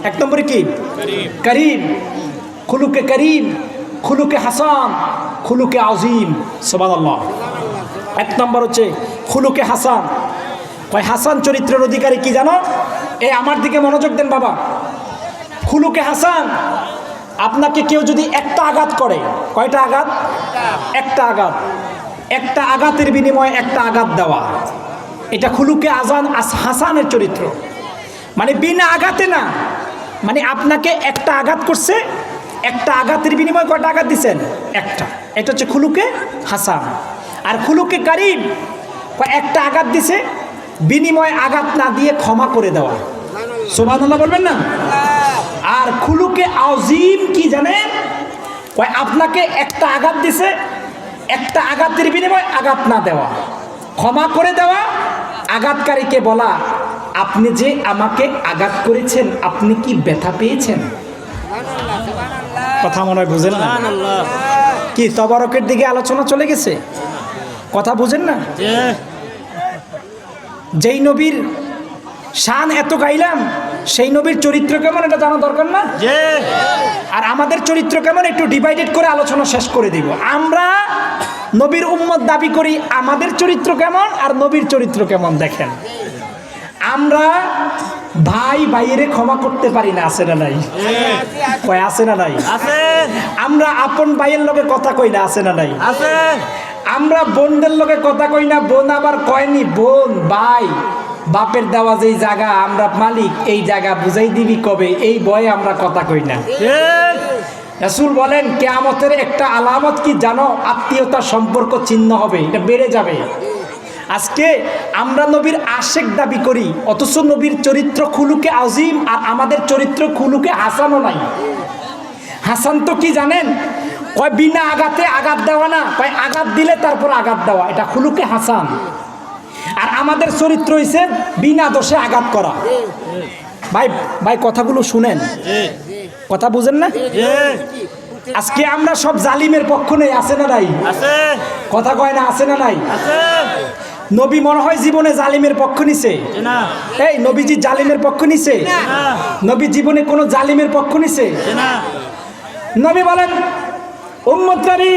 S1: এক নম্বরে কি? করিম। খুলুকে করিম, খুলুকে হাসান, খুলুকে আযীম। সুবহানাল্লাহ। এক নম্বর হচ্ছে খুলুকে হাসান। কয় হাসান চরিত্রের অধিকারী কি জানো? আমার দিকে মনোযোগ দেন বাবা। খুলুকে হাসান, আপনাকে কেউ যদি একটা আঘাত করে, কয়টা আঘাত? একটা আঘাত। একটা আঘাতের বিনিময়ে একটা আঘাত দেওয়া, এটা খুলুকে হাসানের চরিত্র। মানে বিনা আঘাতে না, মানে আপনাকে একটা আঘাত করছে, একটা আঘাতের বিনিময়ে কয়টা আঘাত দিচ্ছেন? একটা। এটা হচ্ছে খুলুকে হাসান। আর খুলুকে কারিম, একটা আঘাত দিছে, বিনিময়ে আঘাত না দিয়ে ক্ষমা করে দেওয়া। সুবহানাল্লাহ বলবেন না? আর খুলুকে আযীম কি জানেন? আপনাকে একটা আঘাত দিছে, একটা আঘাতের বিনিময়ে আঘাত না দেওয়া, ক্ষমা করে দেওয়া, আঘাতকারীকে বলা আপনি যে আমাকে আঘাত করেছেন, আপনি কি ব্যথা পেয়েছেন? কথা মনে হয় বুঝেন না?
S3: সুবহানাল্লাহ।
S1: কি তবারকের দিকে আলোচনা চলে গেছে? কথা বুঝেন না? যেই নবীর শান এত গাইলাম, সেই নবীর চরিত্র কেমন এটা জানা দরকার না? আর আমাদের চরিত্র কেমন একটু ডিভাইডেড করে আলোচনা শেষ করে দিব। আমরা নবীর উম্মত দাবি করি, আমাদের চরিত্র কেমন আর নবীর চরিত্র কেমন দেখেন। আমরা ভাই ভাইয়েরে ক্ষমা করতে পারি না, আছে না নাই? কয় আছে না নাই?
S3: আছে।
S1: আমরা আপন ভাইয়ের লগে কথা কই না, আছে না নাই?
S3: আছে।
S1: আমরা বোনদের লগে কথা কই না, বোন আবার কয়নি বোন ভাই। বাপের দেওয়া যেই জায়গা আমরা মালিক, এই জায়গা বুঝাই দিবি কবে, এই ভয়ে আমরা কথা কই না। রাসূল বলেন কিয়ামতের একটা আলামত কি জানো? আত্মীয়তার সম্পর্ক ছিন্ন হবে, এটা বেড়ে যাবে। আজকে আমরা নবীর আশেক দাবি করি, অথচ নবীর চরিত্র খুলুকে আযীম আর আমাদের চরিত্র খুলুকে হাসানও নাই। হাসান তো কি জানেন? কয় বিনা আঘাতে আঘাত দেওয়া না, কয় আঘাত দিলে তারপর আঘাত দেওয়া, এটা খুলুকে হাসান। আর আমাদের চরিত্র হইছে বিনা দোষে আঘাত করা। ভাই ভাই কথাগুলো শুনেন, কথা বুঝেন না? আজকে আমরা সব জালিমের পক্ষ নেই, আছে না নাই?
S3: আছে।
S1: কথা কয় না, আছে না নাই?
S3: আছে।
S1: নবী মনে হয় জীবনে জালিমের পক্ষ নিছে?
S3: না।
S1: এই নবীজি জালিমের পক্ষ নিছে?
S3: না।
S1: নবী জীবনে কোনো জালিমের পক্ষ নিছে?
S3: না।
S1: নবী বলেন উম্মতরি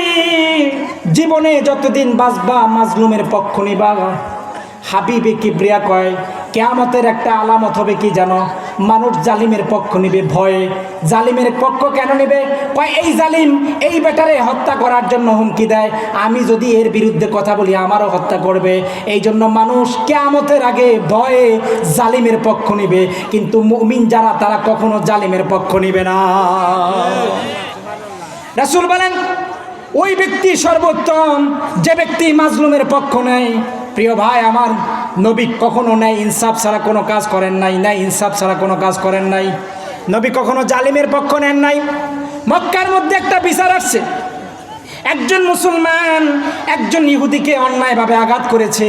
S1: জীবনে যতদিন বাঁচবা মাজলুমের পক্ষ নিবা। হাবিবে কিবরিয়া কয় কিয়ামতের একটা আলামত হবে কি জানো? মানুষ জালিমের পক্ষ নিবে ভয়ে। জালিমের পক্ষ কেন নেবে? কয় এই জালিম এই বেটারে হত্যা করার জন্য হুমকি দেয়, আমি যদি এর বিরুদ্ধে কথা বলি আমারও হত্যা করবে। এই জন্য মানুষ কিয়ামতের আগে ভয়ে জালিমের পক্ষ নিবে। কিন্তু মুমিন যারা, তারা কখনো জালিমের পক্ষ নিবে না। রাসূল বলেন ওই ব্যক্তি সর্বোত্তম যে ব্যক্তি মাজলুমের পক্ষ নেয়। প্রিয় ভাই আমার, নবী কখনো ন্যায় ইনসাফ ছাড়া কোনো কাজ করেন নাই, ন্যায় ইনসাফ ছাড়া কোনো কাজ করেন নাই। নবী কখনো জালিমের পক্ষ নেন নাই। মক্কার মধ্যে একটা বিচার আসছে, একজন মুসলমান একজন ইহুদিকে অন্যায়ভাবে আঘাত করেছে।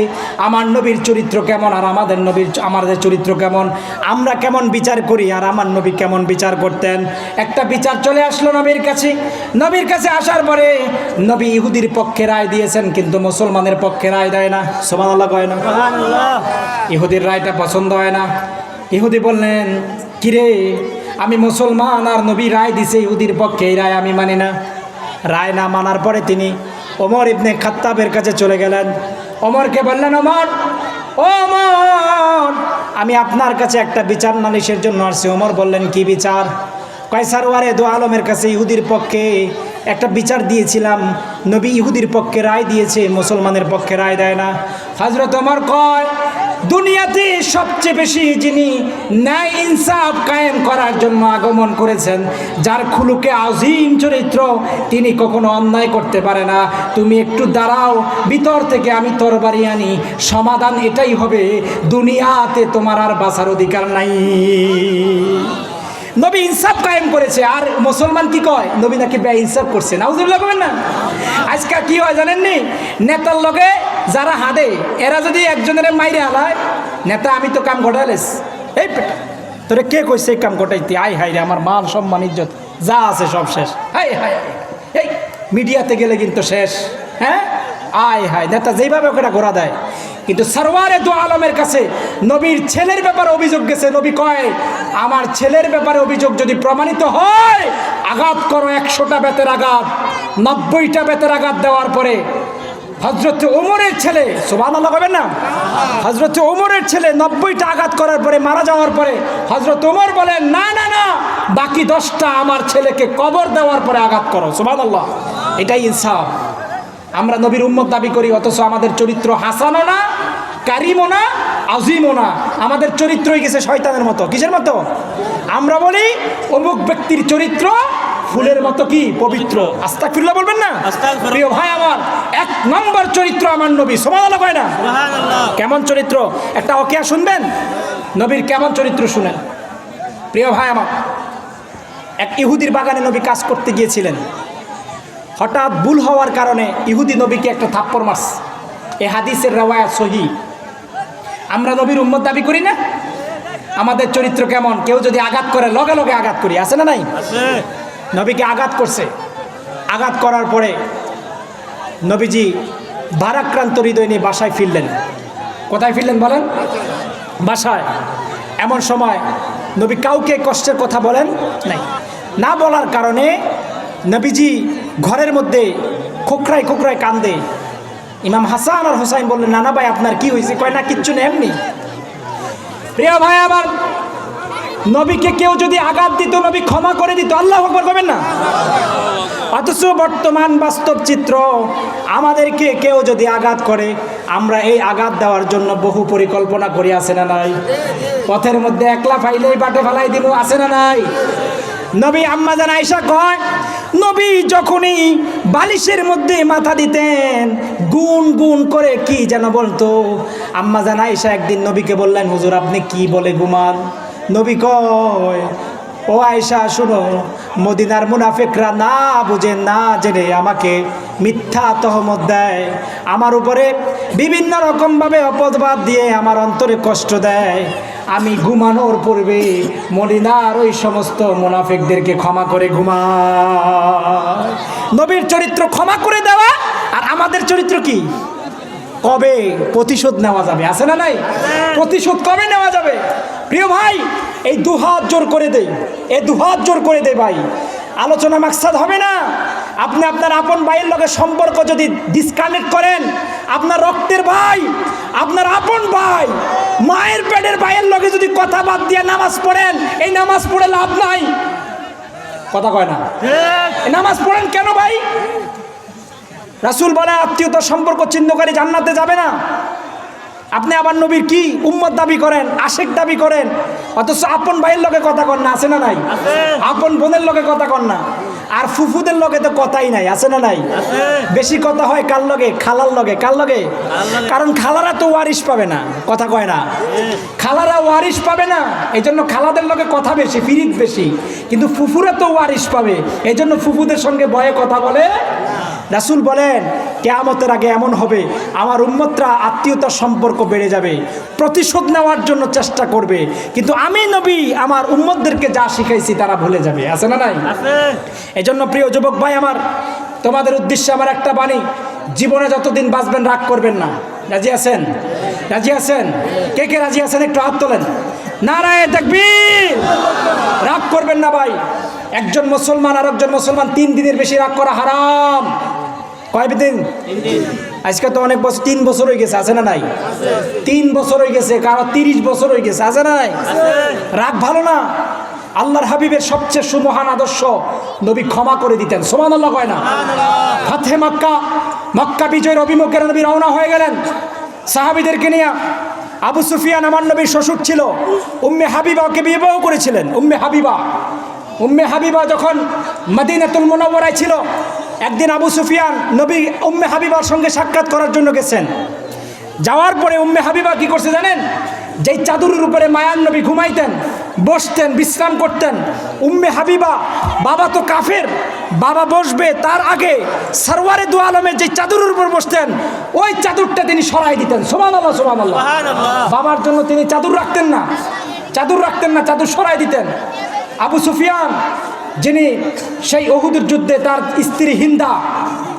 S1: আমার নবীর চরিত্র কেমন আর আমাদের চরিত্র কেমন? আমরা কেমন বিচার করি আর আমার নবী কেমন বিচার করতেন? একটা বিচার চলে আসলো নবীর কাছে। নবীর কাছে আসার পরে নবী ইহুদির পক্ষে রায় দিয়েছেন, কিন্তু মুসলমানের পক্ষে রায় দেয় না। সুবহানাল্লাহ কয় না?
S3: সুবহানাল্লাহ।
S1: ইহুদির রায়টা পছন্দ হয় না। ইহুদি বললেন কিরে, আমি মুসলমান আর নবী রায় দিছে ইহুদির পক্ষে, এই রায় আমি মানি না। রায় না মানার পরে তিনি ওমর ইবনে খাত্তাবের কাছে চলে গেলেন। ওমরকে বললেন ওমর, ও ওমর, আমি আপনার কাছে একটা বিচার নালিশের জন্য আসছি। ওমর বললেন কি বিচার? কয় সারওয়ারে দো আলমের কাছে ইহুদির পক্ষে একটা বিচার দিয়েছিলাম, নবী ইহুদির পক্ষে রায় দিয়েছে, মুসলমানের পক্ষে রায় দেয় না। হযরত ওমর কয় দুনিয়াতে সবচেয়ে বেশি যিনি ন্যায় ইনসাফ কায়েম করার জন্য আগমন করেছেন, যার খুলুকে আজিম চরিত্র, তিনি কখনো অন্যায় করতে পারে না। তুমি একটু দাঁড়াও, ভিতর থেকে আমি তরবারি আনি, সমাধান এটাই হবে, দুনিয়াতে তোমার আর বাঁচার অধিকার নাই। নবী ইনসাফ কায়েম করেছে, আর মুসলমান কি কয়? নবী নাকি বে ইনসাফ করছে। নাউজুবিল্লাহ করবেন না? আজকে কি হয় জানেননি? নেতার লগে যারা হাঁদে, এরা যদি একজনের মাইরে হালায়, নেতা আমি তো কাম ঘটালেস, এই পেটা তোরে কে কইছে এই কাম ঘটাইতে? আয় হাই রে, আমার মান সম্মান ইজ্জত যা আছে সব শেষ। হাই হাই, এই মিডিয়াতে গেলে কিন্তু শেষ। হ্যাঁ, আয় হায়, নেতা যেইভাবে ওকে ঘোরা দেয়। কিন্তু সরওয়ারে দু আলমের কাছে নবীর ছেলের ব্যাপারে অভিযোগ গেছে। নবী কয়, আমার ছেলের ব্যাপারে অভিযোগ যদি প্রমাণিত হয়, আঘাত করো, 100টা বেতের আঘাত, 90টা বেতের আঘাত দেওয়ার পরে হযরত ওমরের ছেলে, সুবহানাল্লাহ বলবেন না, হযরত ওমরের ছেলে 90টা আঘাত করার পরে মারা যাওয়ার পরে হযরত ওমর বলেন, না না না, বাকি 10টা আমার ছেলেকে কবর দেওয়ার পরে আঘাত করো। সুবহানাল্লাহ, এটাই ইনসাফ। আমরা নবীর উম্মত দাবি করি, অথচ আমাদের চরিত্র হাসানও না, কারিমও না, আজিমও না। আমাদের চরিত্রই গেছে শয়তানের মতো। কিসের মতো? আমরা বলি অমুক ব্যক্তির চরিত্র ফুলের মতো কি পবিত্র। আস্তাগফিরুল্লাহ বলবেন না? প্রিয় ভাই আমার, 1 নম্বর চরিত্র আমার নবী। সুবহানাল্লাহ কয় না? কেমন চরিত্র? একটা ওকিয়া শুনবেন, নবীর কেমন চরিত্র শুনেন। প্রিয় ভাই আমার, এক ইহুদির বাগানে নবী কাজ করতে গিয়েছিলেন। হঠাৎ ভুল হওয়ার কারণে ইহুদি নবীকে একটা থাপ্পড় মারছে। এই হাদিসের রওয়ায়াত সহিহ। আমরা নবীর উম্মত দাবি করি না? আমাদের চরিত্র কেমন? কেউ যদি আঘাত করে লগে লগে আঘাত করি, আছে না নাই? নবীকে আঘাত করছে। আঘাত করার পরে নবীজি ভারাক্রান্ত হৃদয় নিয়ে বাসায় ফিরলেন। কোথায় ফিরলেন বলেন? বাসায়। এমন সময় নবী কাউকে কষ্টের কথা বলেন নাই। না বলার কারণে নবীজি ঘরের মধ্যে খোকরায় খোকরায় কান্দে। ইমাম হাসান আর হোসাইন বললেন, নানা ভাই আপনার কি হয়েছে? কয় না, কিচ্ছু নেই, এমনি। প্রিয় ভাই আমার, নবীকে কেউ যদি আঘাত দিত, নবী ক্ষমা করে দিত। আল্লাহু আকবার বলবেন না? অথচ বর্তমান বাস্তব চিত্র, আমাদেরকে কেউ যদি আঘাত করে, আমরা এই আঘাত দেওয়ার জন্য বহু পরিকল্পনা করি, আছে না নাই? পথের মধ্যে একলা ফাইলেই বাটে ফেলাই দিব, আছে না নাই? নবী আম্মা জান আয়েশা কয়, নবী যখনই বালিশের মধ্যে মাথা দিতেন, গুন গুন করে কি যেন বলতো। আম্মা জান আয়েশা একদিন নবীকে বললেন, হুজুর আপনি কি বলে ঘুমান? নবী কয়, ও আয়েশা শুনো, মদিনার মুনাফিকরা না বুঝে না জেনে আমাকে মিথ্যা তহমত দেয়, আমার উপরে বিভিন্ন রকমভাবে অপবাদ দিয়ে আমার অন্তরে কষ্ট দেয়। আমি ঘুমানোর পূর্বে মদিনার ওই সমস্ত মুনাফিকদেরকে ক্ষমা করে ঘুমাই। নবীর চরিত্র ক্ষমা করে দেওয়া, আর আমাদের চরিত্র কি? কবে প্রতিশোধ নেওয়া যাবে, আছে না নাই? প্রতিশোধ কবে নেওয়া যাবে? প্রিয় ভাই, এই দুহাত জোর করে দেই, এই দুহাত জোর করে দেই ভাই। আলোচনা মাকসাদ হবে না। আপনি আপনার আপন ভাইয়ের লগে সম্পর্ক যদি ডিসকানেক্ট করেন, আপনার রক্তের ভাই, আপনার আপন ভাই, মায়ের পেটের ভাইয়ের লগে যদি কথা বাদ দিয়ে নামাজ পড়েন, এই নামাজ পড়ে লাভ নাই। কথা কয় না? এই নামাজ পড়েন কেন ভাই? রাসূল বলে, আত্মীয়তার সম্পর্ক ছিন্নকারী জান্নাতে যাবে না। আপনি আবার নবীর কি উম্মত দাবি করেন, আশেক দাবি করেন, অথচ আপন ভাইয়ের লগে কথা কন না, আছে না নাই? আপন বোনের লগে কথা কন না, আর ফুফুদের লগে তো কথাই নাই, আছে না নাই? বেশি কথা হয় কার লগে? খালার লগে। কার লগে? কারণ খালারা তো ওয়ারিশ পাবে না, কথা কয় না? খালারা ওয়ারিশ পাবে না, এই জন্য খালাদের লগে কথা বেশি, ফিরিত বেশি। কিন্তু ফুফুরা তো ওয়ারিশ পাবে, এই জন্য ফুফুদের সঙ্গে ভয়ে কথা বলে। রাসূল বলেন, কিয়ামতের আগে এমন হবে, আমার উম্মতরা আত্মীয়তার সম্পর্ক বেড়ে যাবে, প্রতিশোধ নেওয়ার জন্য চেষ্টা করবে, কিন্তু আমি নবী আমার উম্মতদেরকে যা শিখাইছি তারা ভুলে যাবে, আছে না নাই? এই জন্য প্রিয় যুবক ভাই আমার, তোমাদের উদ্দেশ্যে আমার একটা বাণী, জীবনে যতদিন বাঁচবেন রাগ করবেন না। রাজি আছেন? রাজি আছেন? কে কে রাজি আছেন একটু হাত তোলেন। নারায়ে তাকবীর। রাগ করবেন না ভাই। একজন মুসলমান আর একজন মুসলমান 3 দিনের বেশি রাগ করা হারাম। কয় দিন? আজকে তো অনেক বছর, 3 বছর হয়ে গেছে, আছে না নাই? 3 বছর হয়ে গেছে, কারো 30 বছর হয়ে গেছে, আছে না নাই? রাগ ভালো না। আল্লাহর হাবিবের সবচেয়ে সুমহান আদর্শ, নবী ক্ষমা করে দিতেন। সুবহানাল্লাহ কয় না? ফাতহে মক্কা, মক্কা বিজয়ের অভিমুখে নবী রওনা হয়ে গেলেন সাহাবীদেরকে নিয়ে। আবু সুফিয়ান আমার নবীর শ্বশুর ছিল। উম্মে হাবিবাকে বিবাহ করেছিলেন। উম্মে হাবিবা যখন মদিনাতুল মুনাওয়ারায় ছিল, একদিন আবু সুফিয়ান নবী উম্মে হাবিবার সঙ্গে সাক্ষাৎ করার জন্য গেছেন। যাওয়ার পরে উম্মে হাবিবা কি করছে জানেন? যেই চাদরের উপরে মায়ার নবী ঘুমাইতেন, বসতেন, বিশ্রাম করতেন, উম্মে হাবিবা, বাবা তো কাফের, বাবা বসবে তার আগে সরওয়ারে দু আলমের যে চাদরের উপর বসতেন, ওই চাদরটা তিনি সরাই দিতেন। সুবহানাল্লাহ, সুবহানাল্লাহ। বাবার জন্য তিনি চাদর রাখতেন না, চাদর সরাই দিতেন। আবু সুফিয়ান, যিনি সেই উহুদের যুদ্ধে তার স্ত্রী হিন্দা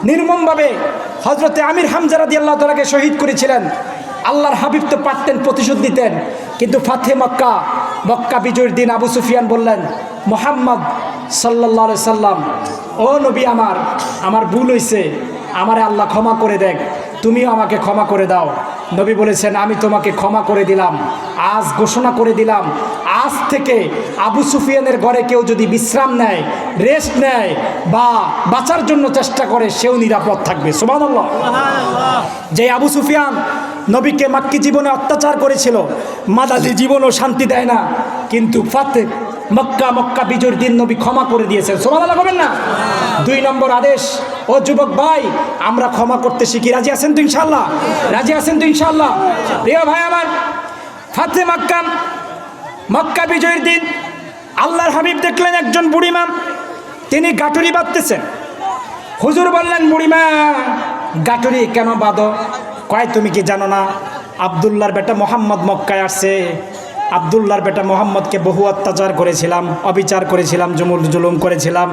S1: নির্মমভাবে হজরতে আমির হামজা রাদিয়াল্লাহু তাআলাকে শহীদ করেছিলেন, আল্লাহর হাবিব তো পারতেন প্রতিশোধ দিতেন, কিন্তু ফাতে মক্কা বিজয়ের দিন আবু সুফিয়ান বললেন, মুহাম্মদ সাল্লাল্লাহু আলাইহি সাল্লাম, ও নবী আমার ভুল হয়েছে, আমারে আল্লাহ ক্ষমা করে দেখ, তুমিও আমাকে ক্ষমা করে দাও। নবী বলেছেন, আমি তোমাকে ক্ষমা করে দিলাম, আজ ঘোষণা করে দিলাম, আজ থেকে আবু সুফিয়ানের ঘরে কেউ যদি বিশ্রাম নেয়, রেস্ট নেয় বা বাঁচার জন্য চেষ্টা করে, সেও নিরাপদ থাকবে। সুবহানাল্লাহ। যে আবু সুফিয়ান নবীকে মাক্কি জীবনে অত্যাচার করেছিল, মাদানী জীবনও শান্তি দেয় না, কিন্তু ফাতে মক্কা বিজয়ের দিন নবী ক্ষমা করে দিয়েছেন। সুবহানাল্লাহ বলেন না? 2 নম্বর আদেশ, ও যুবক ভাই, আমরা ক্ষমা করতে শিখি। রাজি আছেন তো ইনশাআল্লাহ? রাজি আছেন তো ইনশাআল্লাহ? প্রিয় ভাই আমার, ফাতে মক্কা বিজয়ের দিন আল্লাহর হাবিব দেখলেন একজন বুড়িমা, তিনি গাটুরি বাঁধতেছেন। হুজুর বললেন, বুড়িমা গাটুরি কেন বাঁধো? কয়, তুমি কি জানো না আব্দুল্লাহর বেটা মোহাম্মদ মক্কায় আসছে, আব্দুল্লাহর বেটা মোহাম্মদকে বহু অত্যাচার করেছিলাম, অবিচার করেছিলাম, জুলুম করেছিলাম,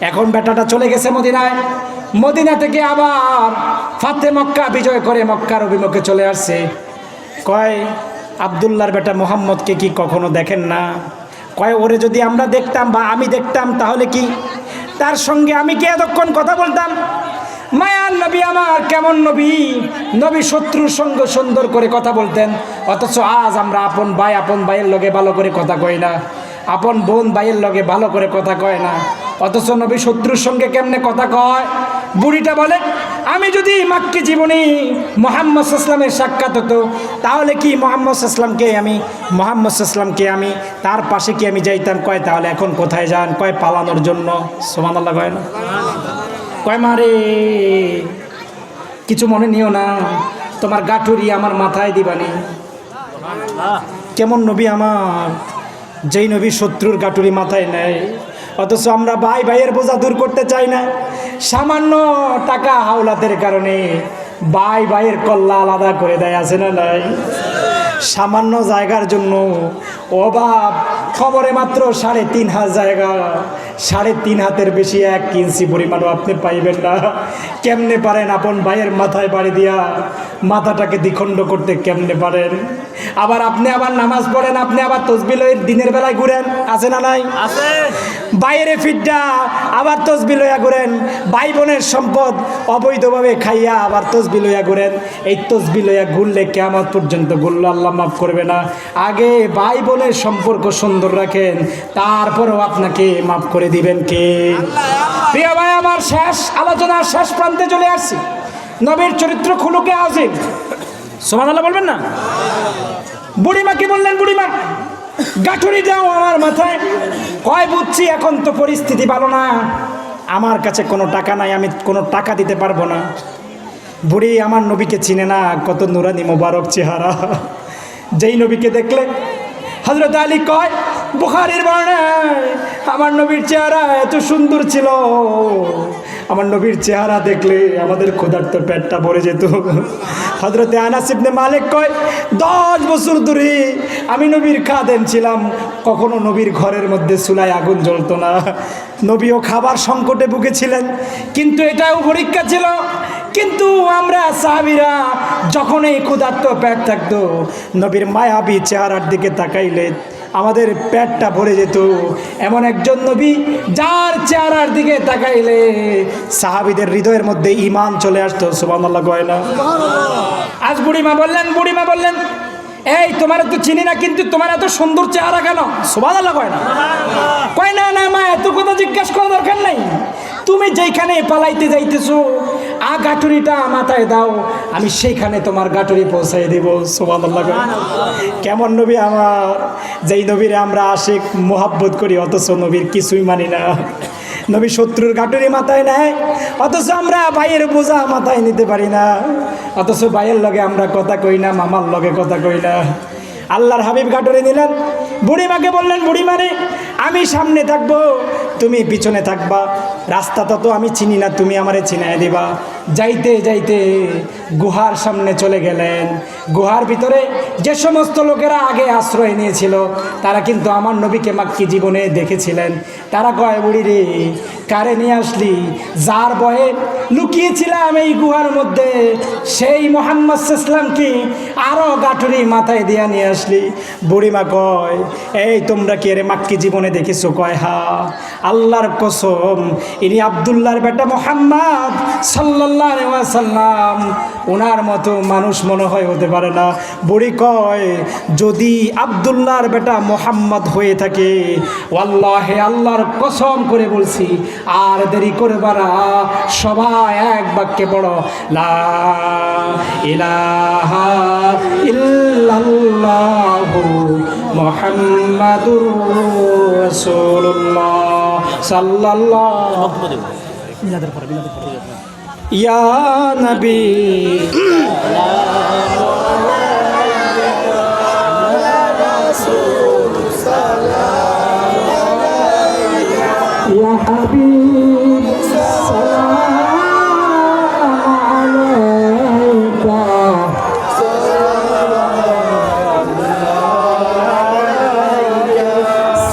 S1: এখন বেটাটা চলে গেছে মদিনা থেকে আবার ফাতে মক্কা বিজয় করে মক্কার অভিমুখে চলে আসছে। কয়, আব্দুল্লাহর বেটা মোহাম্মদকে কি কখনো দেখেন না? কয়, ওরে যদি আমরা দেখতাম বা আমি দেখতাম, তাহলে কি তার সঙ্গে আমি কি এতক্ষণ কথা বলতাম? মায়ার নবী আমার কেমন নবী শত্রুর সঙ্গে সুন্দর করে কথা বলতেন, অথচ আজ আমরা আপন ভাইয়ের লগে ভালো করে কথা কই না, আপন বোন ভাইয়ের লগে ভালো করে কথা কয় না, অথচ নবী শত্রুর সঙ্গে কেমনে কথা কয়? বুড়িটা বলে, আমি যদি মাক্কি জীবনে মুহাম্মদ সাল্লাল্লাহু আলাইহি ওয়াসাল্লামের সাক্ষাৎ হতো, তাহলে কি মুহাম্মদ সাল্লাল্লাহু আলাইহি ওয়াসাল্লামকে আমি তার পাশে কি আমি যাইতাম? কয়, তাহলে এখন কোথায় যান? কয়, পালানোর জন্য। সুবহানাল্লাহ কয় না? কয়, মারে কিছু মনে নিও না, তোমার গাঠুরি আমার মাথায় দিবানি। কেমন নবী আমার, যেই নবী শত্রুর গাঠুরি মাথায় নেয়, অথচ আমরা ভাইয়ের বোঝা দূর করতে চাই না। সামান্য টাকা হাওলাতের কারণে ভাইয়ের কল্লা আলাদা করে দেয়, আছে না নাই? সামান্য জায়গার জন্য অভাব, খবরে মাত্র 3.5 হাত জায়গা, 3.5 হাতের বেশি 1 ইঞ্চি পরিমাণও আপনি পাইবেন না। কেমনে পারেন আপন ভাইয়ের মাথায় বাড়ি দিয়া মাথাটাকে দ্বিখণ্ড করতে? কেমনে পারেন? আবার আপনি আবার নামাজ পড়েন, আপনি আবার তসবিহ লয়ে দিনের বেলায় ঘুরেন, আছে না নাই? আছে। বাইরে ফিড্ডা আবার তসবিহ লইয়া ঘুরেন, ভাই বোনের সম্পদ অবৈধভাবে খাইয়া আবার তসবিহ লইয়া ঘুরেন। এই তসবিহ লইয়া ঘুরলে কিয়ামত পর্যন্ত ঘুরলে আল্লাহ মাফ করবে না। আগে ভাই বোনের সম্পর্ক সুন্দর রাখেন, তারপরেও আপনাকে মাফ করে দিবেন কে? প্রিয় ভাই আমার, আলোচনার শেষ প্রান্তে চলে আসছি। নবীর চরিত্র খুলুকে আজিম। সুবহানাল্লাহ বলবেন না? বুড়িমাকে বললেন, বুড়িমা গাঠুরি দাও আমার মাথায়। কয়, বুঝছি এখন তো পরিস্থিতি ভালো না, আমার কাছে কোনো টাকা নাই, আমি কোনো টাকা দিতে পারবো না। বুড়ি আমার নবীকে চিনে না, কত নুরানি মোবারক চেহারা। যেই নবীকে দেখলে হযরত আলী কয়, বুখারীর বর্ণনায়, আমার নবীর চেহারা এত সুন্দর ছিল, আমার নবীর চেহারা দেখলে আমাদের ক্ষুধার্ত পেটটা ভরে যেত। হযরতে আনাস ইবনে মালিক কয়, 10 বছর ধরে আমি নবীর খাদেম ছিলাম, কখনো নবীর ঘরের মধ্যে চুলায় আগুন জ্বলতো না। নবীও খাবার সংকটে ভুগেছিলেন, কিন্তু এটাও পরীক্ষা ছিল। কিন্তু আমরা সাহাবীরা যখন এই ক্ষুধার্ত পেট থাকতো, নবীর মায়াবী চেহারার দিকে তাকাইলে আমাদের পেটটা ভরে যেত। এমন একজন নবী যার চেহারার দিকে তাকাইলে সাহাবীদের হৃদয়ের মধ্যে ঈমান চলে আসতো। সুবহানাল্লাহ কয় না? আজ বুড়িমা বললেন, এই তোমার তো চিনি না, কিন্তু তোমার এত সুন্দর চেহারা কেন? সুবহানাল্লাহ কয় না? কয়, না মা, এত কথা জিজ্ঞাসা করার দরকার নাই। তুমি যেখানে পালাইতে যাইতেছো, গাটুরিটা মাথায় দাও, আমি সেইখানে তোমার গাটুরি পৌঁছাই দেব। সুবহানাল্লাহ। কেমন নবী আমার, যেই নবীরে আমরা আশিক মোহাব্বত করি অথচ নবীর কিছুই মানি না। নবী শত্রুর গাটুরি মাথায় নেয়, অথচ আমরা ভাইয়ের বোঝা মাথায় নিতে পারি না। অথচ ভাইয়ের লগে আমরা কথা কই না, মামার লগে কথা কই না। আল্লাহর হাবিব গাটুরি নিলেন, বুড়িমাকে বললেন, বুড়িমারে আমি সামনে থাকবো, তুমি পিছনে থাকবা, রাস্তাটা তো আমি চিনি না, তুমি আমারে চিনায় দিবা। যাইতে যাইতে গুহার সামনে চলে গেলেন। গুহার ভিতরে যে সমস্ত লোকেরা আগে আশ্রয় নিয়েছিল তারা কিন্তু আমার নবীকে মাক্কি জীবনে দেখেছিলেন। তারা কয়, বুড়ি রে কারে নিয়ে আসলি? যার ভয়ে লুকিয়েছিলাম এই গুহার মধ্যে সেই মোহাম্মদ ইসলামকে আরও গাঠুরি মাথায় দিয়া নিয়ে আসলি। বুড়িমা কয়, এই তোমরা কি এরে মাক্কি জীবনে দেখেছো? কয়, হা, আল্লাহর কসম ইনি আব্দুল্লাহর বেটা মোহাম্মদ সাল্লাল্লাহু আলাইহি ওয়াসাল্লাম, ওনার মতো মানুষ মনে হয় হতে পারে না। বুড়ি কয়, যদি আব্দুল্লাহর বেটা মোহাম্মদ হয়ে থাকে, ওয়াল্লাহি আল্লাহর কসম করে বলছি আর দেরি করবা না, সবাই এক বাক্যে পড়ো, লা ইলাহা ইল্লাল্লাহু মুহাম্মাদুর রাসূলুল্লাহ সাল্লাল্লাহু ইয়া নবী ইয়া হাবিব সালাম আলাইকা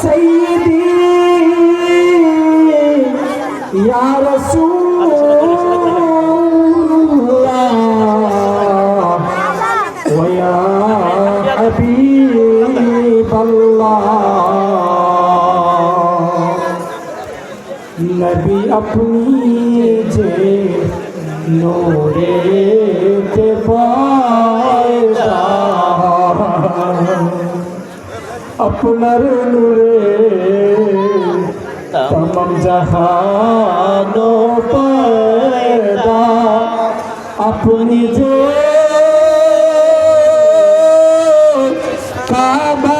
S1: সাইয়্যিদি ইয়া রাসূলুল্লাহ ওয়া ইয়া হাবিবাল্লাহ। नबी अपनी जे नूरे के पायदा अपनर नूरे तमाम जहानो पैदा अपनी जे काबा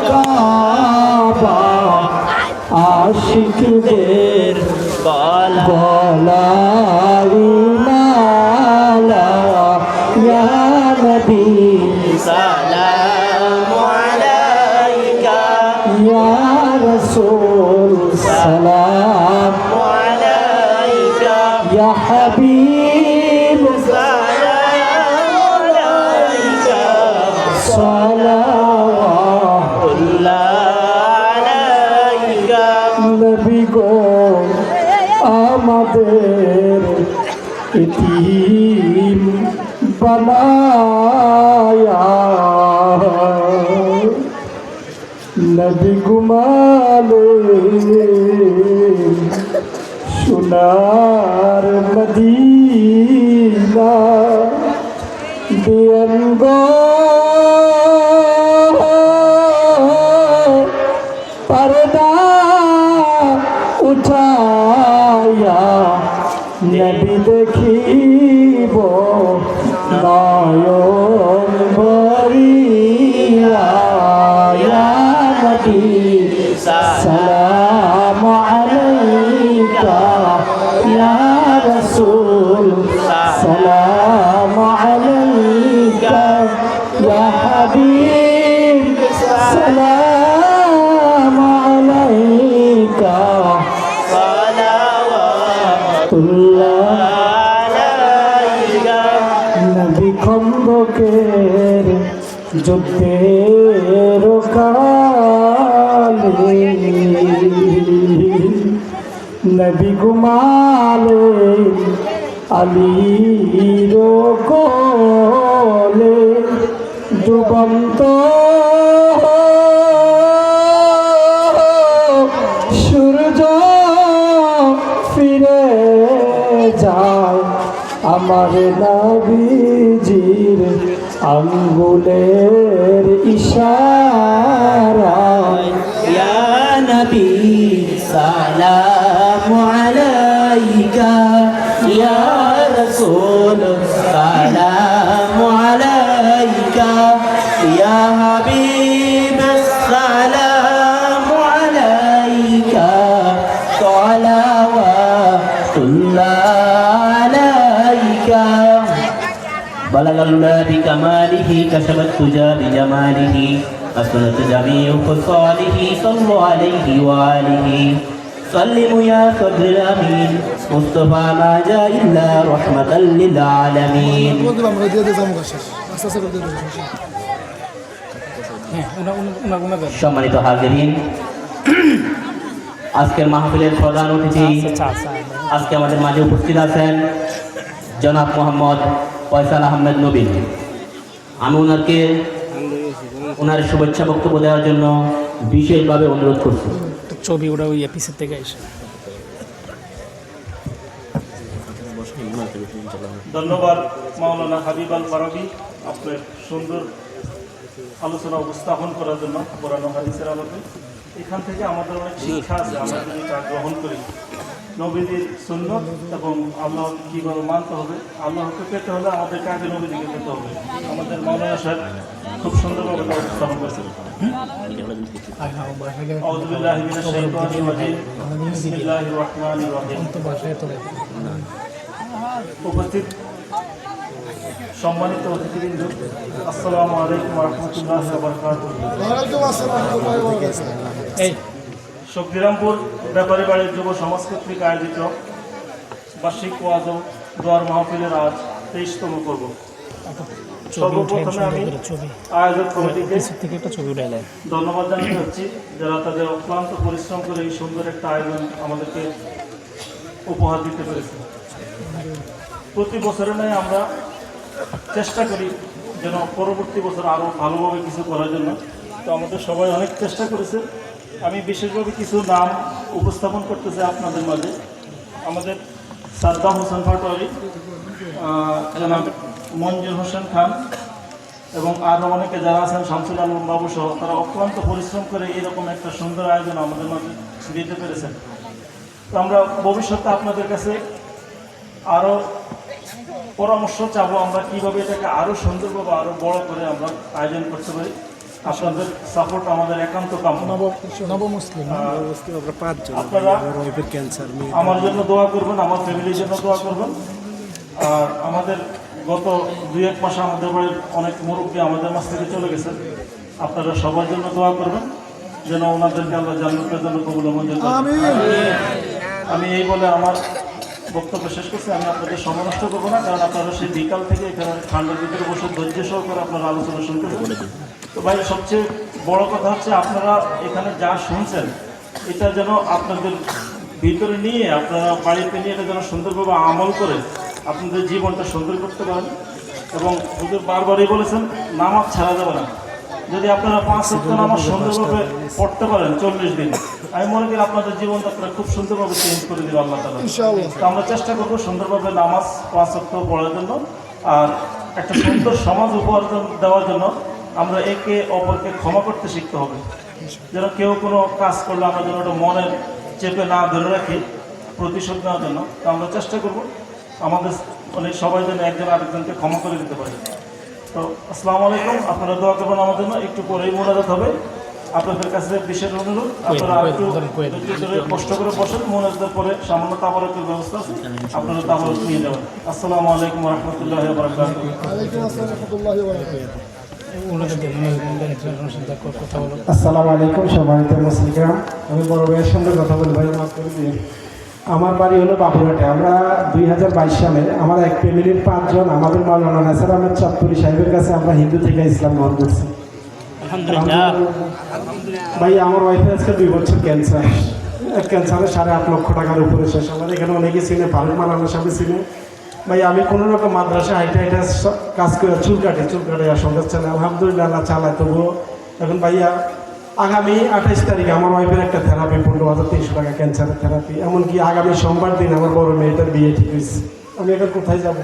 S1: काबा আশিকদের গলায় মালা ইয়া নবী
S3: সালামু আলাইকা
S1: ইয়া রাসূল সালামু
S3: আলাইকা
S1: ইয়া হাবিব
S3: সালামু আলাইকা
S1: সালাওয়াতুল্লাহ নবী গো আমাদের ইতিম বানায়া নবী ঘুমালে সোনার মদিনা দিয়েন গো পর্দা উঠায়া নবী দেখিব নয়ন ভরিয়া ইয়া নবী সালামু আলাইকা ইয়া রাসূল সালামু আলাইকা ইয়া হাবিব সালামু আলাইকা নবী খন্দকের যুদ্ধের কালে নবী ঘুমালে আলীর কোলে ডুবন্ত সূর্য ফিরে যায় আমার নবীজির আঙ্গুলের ইশারায়
S3: ইয়া নবী সালামু আলাইকা الله عليك بلغ الله بكماله كشف التجى بجماله حسنت جميع خصاله صلوا عليه وآله سلموا يا صدر الأمين مصطفى ما جاء إلا رحمة للعالمين সম্মানিত হাজিরিন, আজকের মাহফিলের প্রধান অতিথি আজকে আমাদের মাঝে উপস্থিত আছেন জনাব মোহাম্মদ ফয়সাল আহমেদ নবীন। আমি ওনার শুভেচ্ছা বক্তব্য দেওয়ার জন্য বিশেষভাবে অনুরোধ করছি।
S1: ছবি ওটা ওই এপিসোড থেকে এসে
S4: ধন্যবাদ মাওলানা হাবিব আল ফারাবি, আপনার সুন্দর আলোচনা উপস্থাপন করার জন্য কোরআন ও হাদিসের আলোকে। এখান থেকে আমাদের অনেক শিক্ষা আছে, আমরা যদি তা গ্রহণ করি। নবীদের সুন্নত এবং আল্লাহ কীভাবে মানতে হবে, আল্লাহকে পেতে হলে আমাদের কাজে নবীদিকে পেতে হবে। আমাদের মাওলানা সাহেব খুব সুন্দরভাবে তা উপস্থাপন করেছেন। আউযু বিল্লাহি মিনাশ শাইতানির রাজিম। বিসমিল্লাহির রহমানির রহিম। উপস্থিত সম্মানিত অতিথিবৃন্দ, আসসালামু আলাইকুম ওয়া রাহমাতুল্লাহি ওয়া বারাকাতুহু। শক্তিরামপুর ব্যাপারী বাড়ির যুব সমাজ কর্তৃক আয়োজিত বার্ষিক ওয়াজ ও দোয়ার মাহফিলের আজ 23তম পর্ব। সর্বপ্রথমে আমি আয়োজক কমিটিকে ধন্যবাদ জানাতে হচ্ছি, যারা তাদের অক্লান্ত পরিশ্রম করে এই সুন্দর একটা আয়োজন আমাদেরকে উপহার দিতে পেরেছে। প্রতি বছরের নয় আমরা চেষ্টা করি যেন পরবর্তী বছর আরও ভালোভাবে কিছু করার জন্য। তো আমাদের সবাই অনেক চেষ্টা করেছে। আমি বিশেষভাবে কিছু নাম উপস্থাপন করতে চাই আপনাদের মাঝে। আমাদের সাদ্দাম হোসেন পাটোয়ারি, জনাব মঞ্জুর হোসেন খান এবং আরও অনেকে যারা আছেন, শামসুল আলম বাবু সহ, তারা অক্লান্ত পরিশ্রম করে এরকম একটা সুন্দর আয়োজন আমাদের মাঝে দিতে পেরেছেন। তো আমরা ভবিষ্যতে আপনাদের কাছে আরও পরামর্শ চাবো, আমরা কীভাবে এটাকে আরও সুন্দরভাবে আরও বড় করে আমরা আয়োজন করতে পারি। আপনাদের সাপোর্ট আমাদের একান্ত কাম্য। আপনারা আমার জন্য দোয়া করবেন, আমার ফ্যামিলির জন্য দোয়া করবেন। আর আমাদের গত 2-1 মাসে আমাদের বাড়ির অনেক মুরব্বী আমাদের মাছ থেকে চলে গেছেন। আপনারা সবার জন্য দোয়া করবেন যেন ওনাদেরকে আল্লাহ জান্নাতের জন্য কবুল মঞ্জুর করেন। আমি এই বলে আমার বক্তব্য শেষ করছি। আমি আপনাদের সময় নষ্ট করবো না, কারণ আপনারা সেই বিকাল থেকে এখানে ঠান্ডার ভিতরে বসে ধৈর্য সহকারে আপনারা আলোচনা শুনতে পারেন। তো ভাই, সবচেয়ে বড় কথা হচ্ছে আপনারা এখানে যা শুনছেন এটা যেন আপনাদের ভিতরে নিয়ে, আপনারা বাড়িতে নিয়ে এটা যেন সুন্দরভাবে আমল করে আপনাদের জীবনটা সুন্দর করতে পারেন। এবং হুজুর বারবারই বলেছেন, নামাজ ছাড়া যাবে না। যদি আপনারা 5 ওয়াক্ত নামাজ সুন্দরভাবে পড়তে পারেন 40 দিন, আমি মনে করি আপনাদের জীবনটা আপনারা খুব সুন্দরভাবে চেঞ্জ করে দেবে আল্লাহ তাআলা। তো আমরা চেষ্টা করবো সুন্দরভাবে নামাজ 5 ওয়াক্ত পড়ার জন্য, আর একটা সুন্দর সমাজ উপহার দেওয়ার জন্য আমরা একে অপরকে ক্ষমা করতে শিখতে হবে। যেন কেউ কোনো কাজ করলে আমরা যেন ওটা মনে চেপে না ধরে রাখি প্রতিশোধ নেওয়ার জন্য। তো আমরা চেষ্টা করবো আমাদের সবাই যেন একজন আরেকজনকে ক্ষমা করে দিতে পারি। তো আসসালামু আলাইকুম, আপনারা দোয়া করবেন আমার জন্য। একটু পরেই মোনাজাত হবে। আপনাদের কাছে বিশেষ অনুরোধ, আপনারা একটু কষ্ট করে বসেন। মোনাজাতের পরে সামান্য তাবারকের ব্যবস্থা আছে, আপনারা তাবারক নিয়ে যাবেন। আসসালামু আলাইকুম ওয়া রাহমাতুল্লাহি ওয়া বারাকাতুহু।
S5: আসসালামু আলাইকুম সম্মানিত মুসলিম। আমি বড় ভাইয়ের সঙ্গে কথা বলি, ভাই মাফ করে দিন। আমার বাড়ি হলো বাবুরহাটে। আমরা 2022 সালে আমার এক ফ্যামিলির 5 জন আমাদের মাওলানা নাসির আহমেদ চাঁদপুরি সাহেবের কাছে আমরা হিন্দু থেকে ইসলাম গ্রহণ করছি। ভাই, আমার ওয়াইফের আজকে 2 বছর ক্যান্সার। ক্যান্সারে 8.5 লক্ষ টাকার উপরে শেষ। আমাদের এখানে অনেকে চিনে, ফারুক মাওলানা সাহেব চিনে। ভাই, আমি কোনো রকম মাদ্রাসা হাইটা কাজ করে চুল কাটে আর সঙ্গে চালে আলহামদুলিল্লাহ আল্লাহ চালায়। তবুও এখন ভাইয়া আগামী 28 তারিখে আমার ওয়াইফের একটা থেরাপি 15,300 টাকা ক্যান্সারের থেরাপি। এমনকি আগামী সোমবার দিন আমার বড় মেয়েটার বিয়ে ঠিক হয়েছে। আমি এখন কোথায় যাব?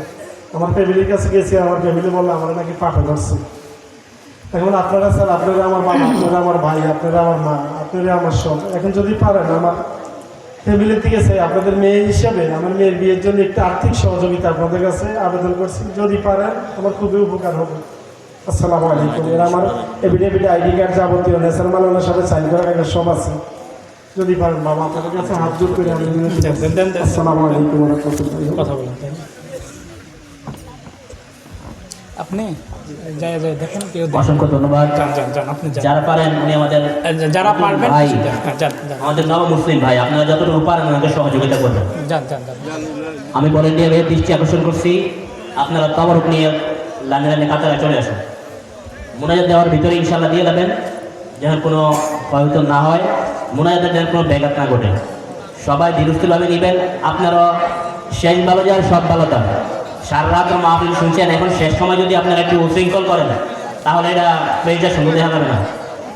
S5: আমার ফ্যামিলির কাছে গেছি, আমার ফ্যামিলি বললো আমার নাকি পাঠা ধরছে। এখন আপনারা স্যার, আপনারা আমার বাবা, আপনারা আমার ভাই, আপনারা আমার মা, আপনারা আমার সব। এখন যদি পারেন আমার ফ্যামিলির দিকে চাই, আপনাদের মেয়ে হিসাবে আমার মেয়ের বিয়ের জন্য একটু আর্থিক সহযোগিতা আপনাদের কাছে আবেদন করছি। যদি পারেন আমার খুবই উপকার হবে। আসসালামু আলাইকুম। এরা আমার এভিডেভিট, আইডি কার্ড, যাবতীয় নেসার মালানার সাথে সাইন করা কাগজ সব আছে। যদি পারেন বাবা আপনাদের কাছে হাত জোর করে আমি
S1: দেন।
S5: আসসালামু আলাইকুম ওয়া রাহমাতুল্লাহি
S1: কথা বলেন আপনি যাই দেখেন কেউ
S3: অসংখ্য ধন্যবাদ।
S1: যান আপনি যান।
S3: যারা পারেন উনি আমাদের
S1: যারা পারবেন
S3: ভাই,
S1: যান
S3: আমাদের নব মুসলিম ভাই, আপনারা যতটুকু পারেন ওনাদের সহযোগিতা করবেন।
S1: যান।
S3: আমি ভলেন্টিয়ারের দৃষ্টি আকর্ষণ করছি, আপনারা তবরক নিয়ে লাইনে লাইনে কাতারে চলে আসুন। মোনাজাত দেওয়ার ভিতরে ইনশাল্লাহ দিয়ে যাবেন, যেন কোনো ক্ষয়ত না হয়, মোনাজাতের যেন কোনো ব্যাঘাত না ঘটে। সবাই ধীরস্থিরভাবে নেবেন। আপনারা শেষ ভালো যার সব ভালো তার। সারা রাত মাহফিল শুনছেন, এখন শেষ সময় যদি আপনারা একটু উশৃঙ্খল করেন তাহলে এটা প্রেজটা সুন্দর দেখা যাবে না।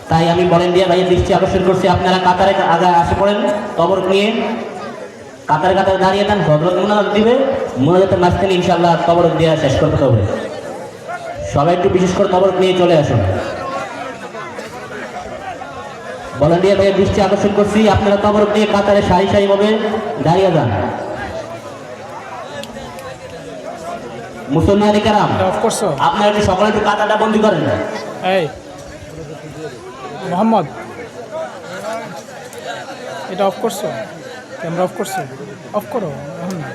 S3: তাই আমি ভলেন্টিয়ার ভাইয়ের দৃষ্টি আকর্ষণ করছি, আপনারা কাতারে আগে আসে পড়েন, তবরক নিয়ে কাতারে কাতারে দাঁড়িয়ে দেন। হযরত মোনাজাত দিবে, মোনাজাতের মাঝখানে ইনশাআল্লাহ তবরক দিয়ে শেষ করতে হবে। সবাই একটু বিশেষ করে তবরক নিয়ে চলে আসুন। ভলেন্টিয়ার ভাইয়ের দৃষ্টি আকর্ষণ করছি, আপনারা তবরক নিয়ে কাতারে সারি সারিভাবে দাঁড়িয়ে যান। মুসলমান কেরাম,
S1: অফ করছো
S3: আপনারা একটু সকলে একটু কাতারটা বন্দি করেন।
S1: এই মোহাম্মদ, এটা অফ করছো? ক্যামেরা অফ করছো? অফ করো এখন না।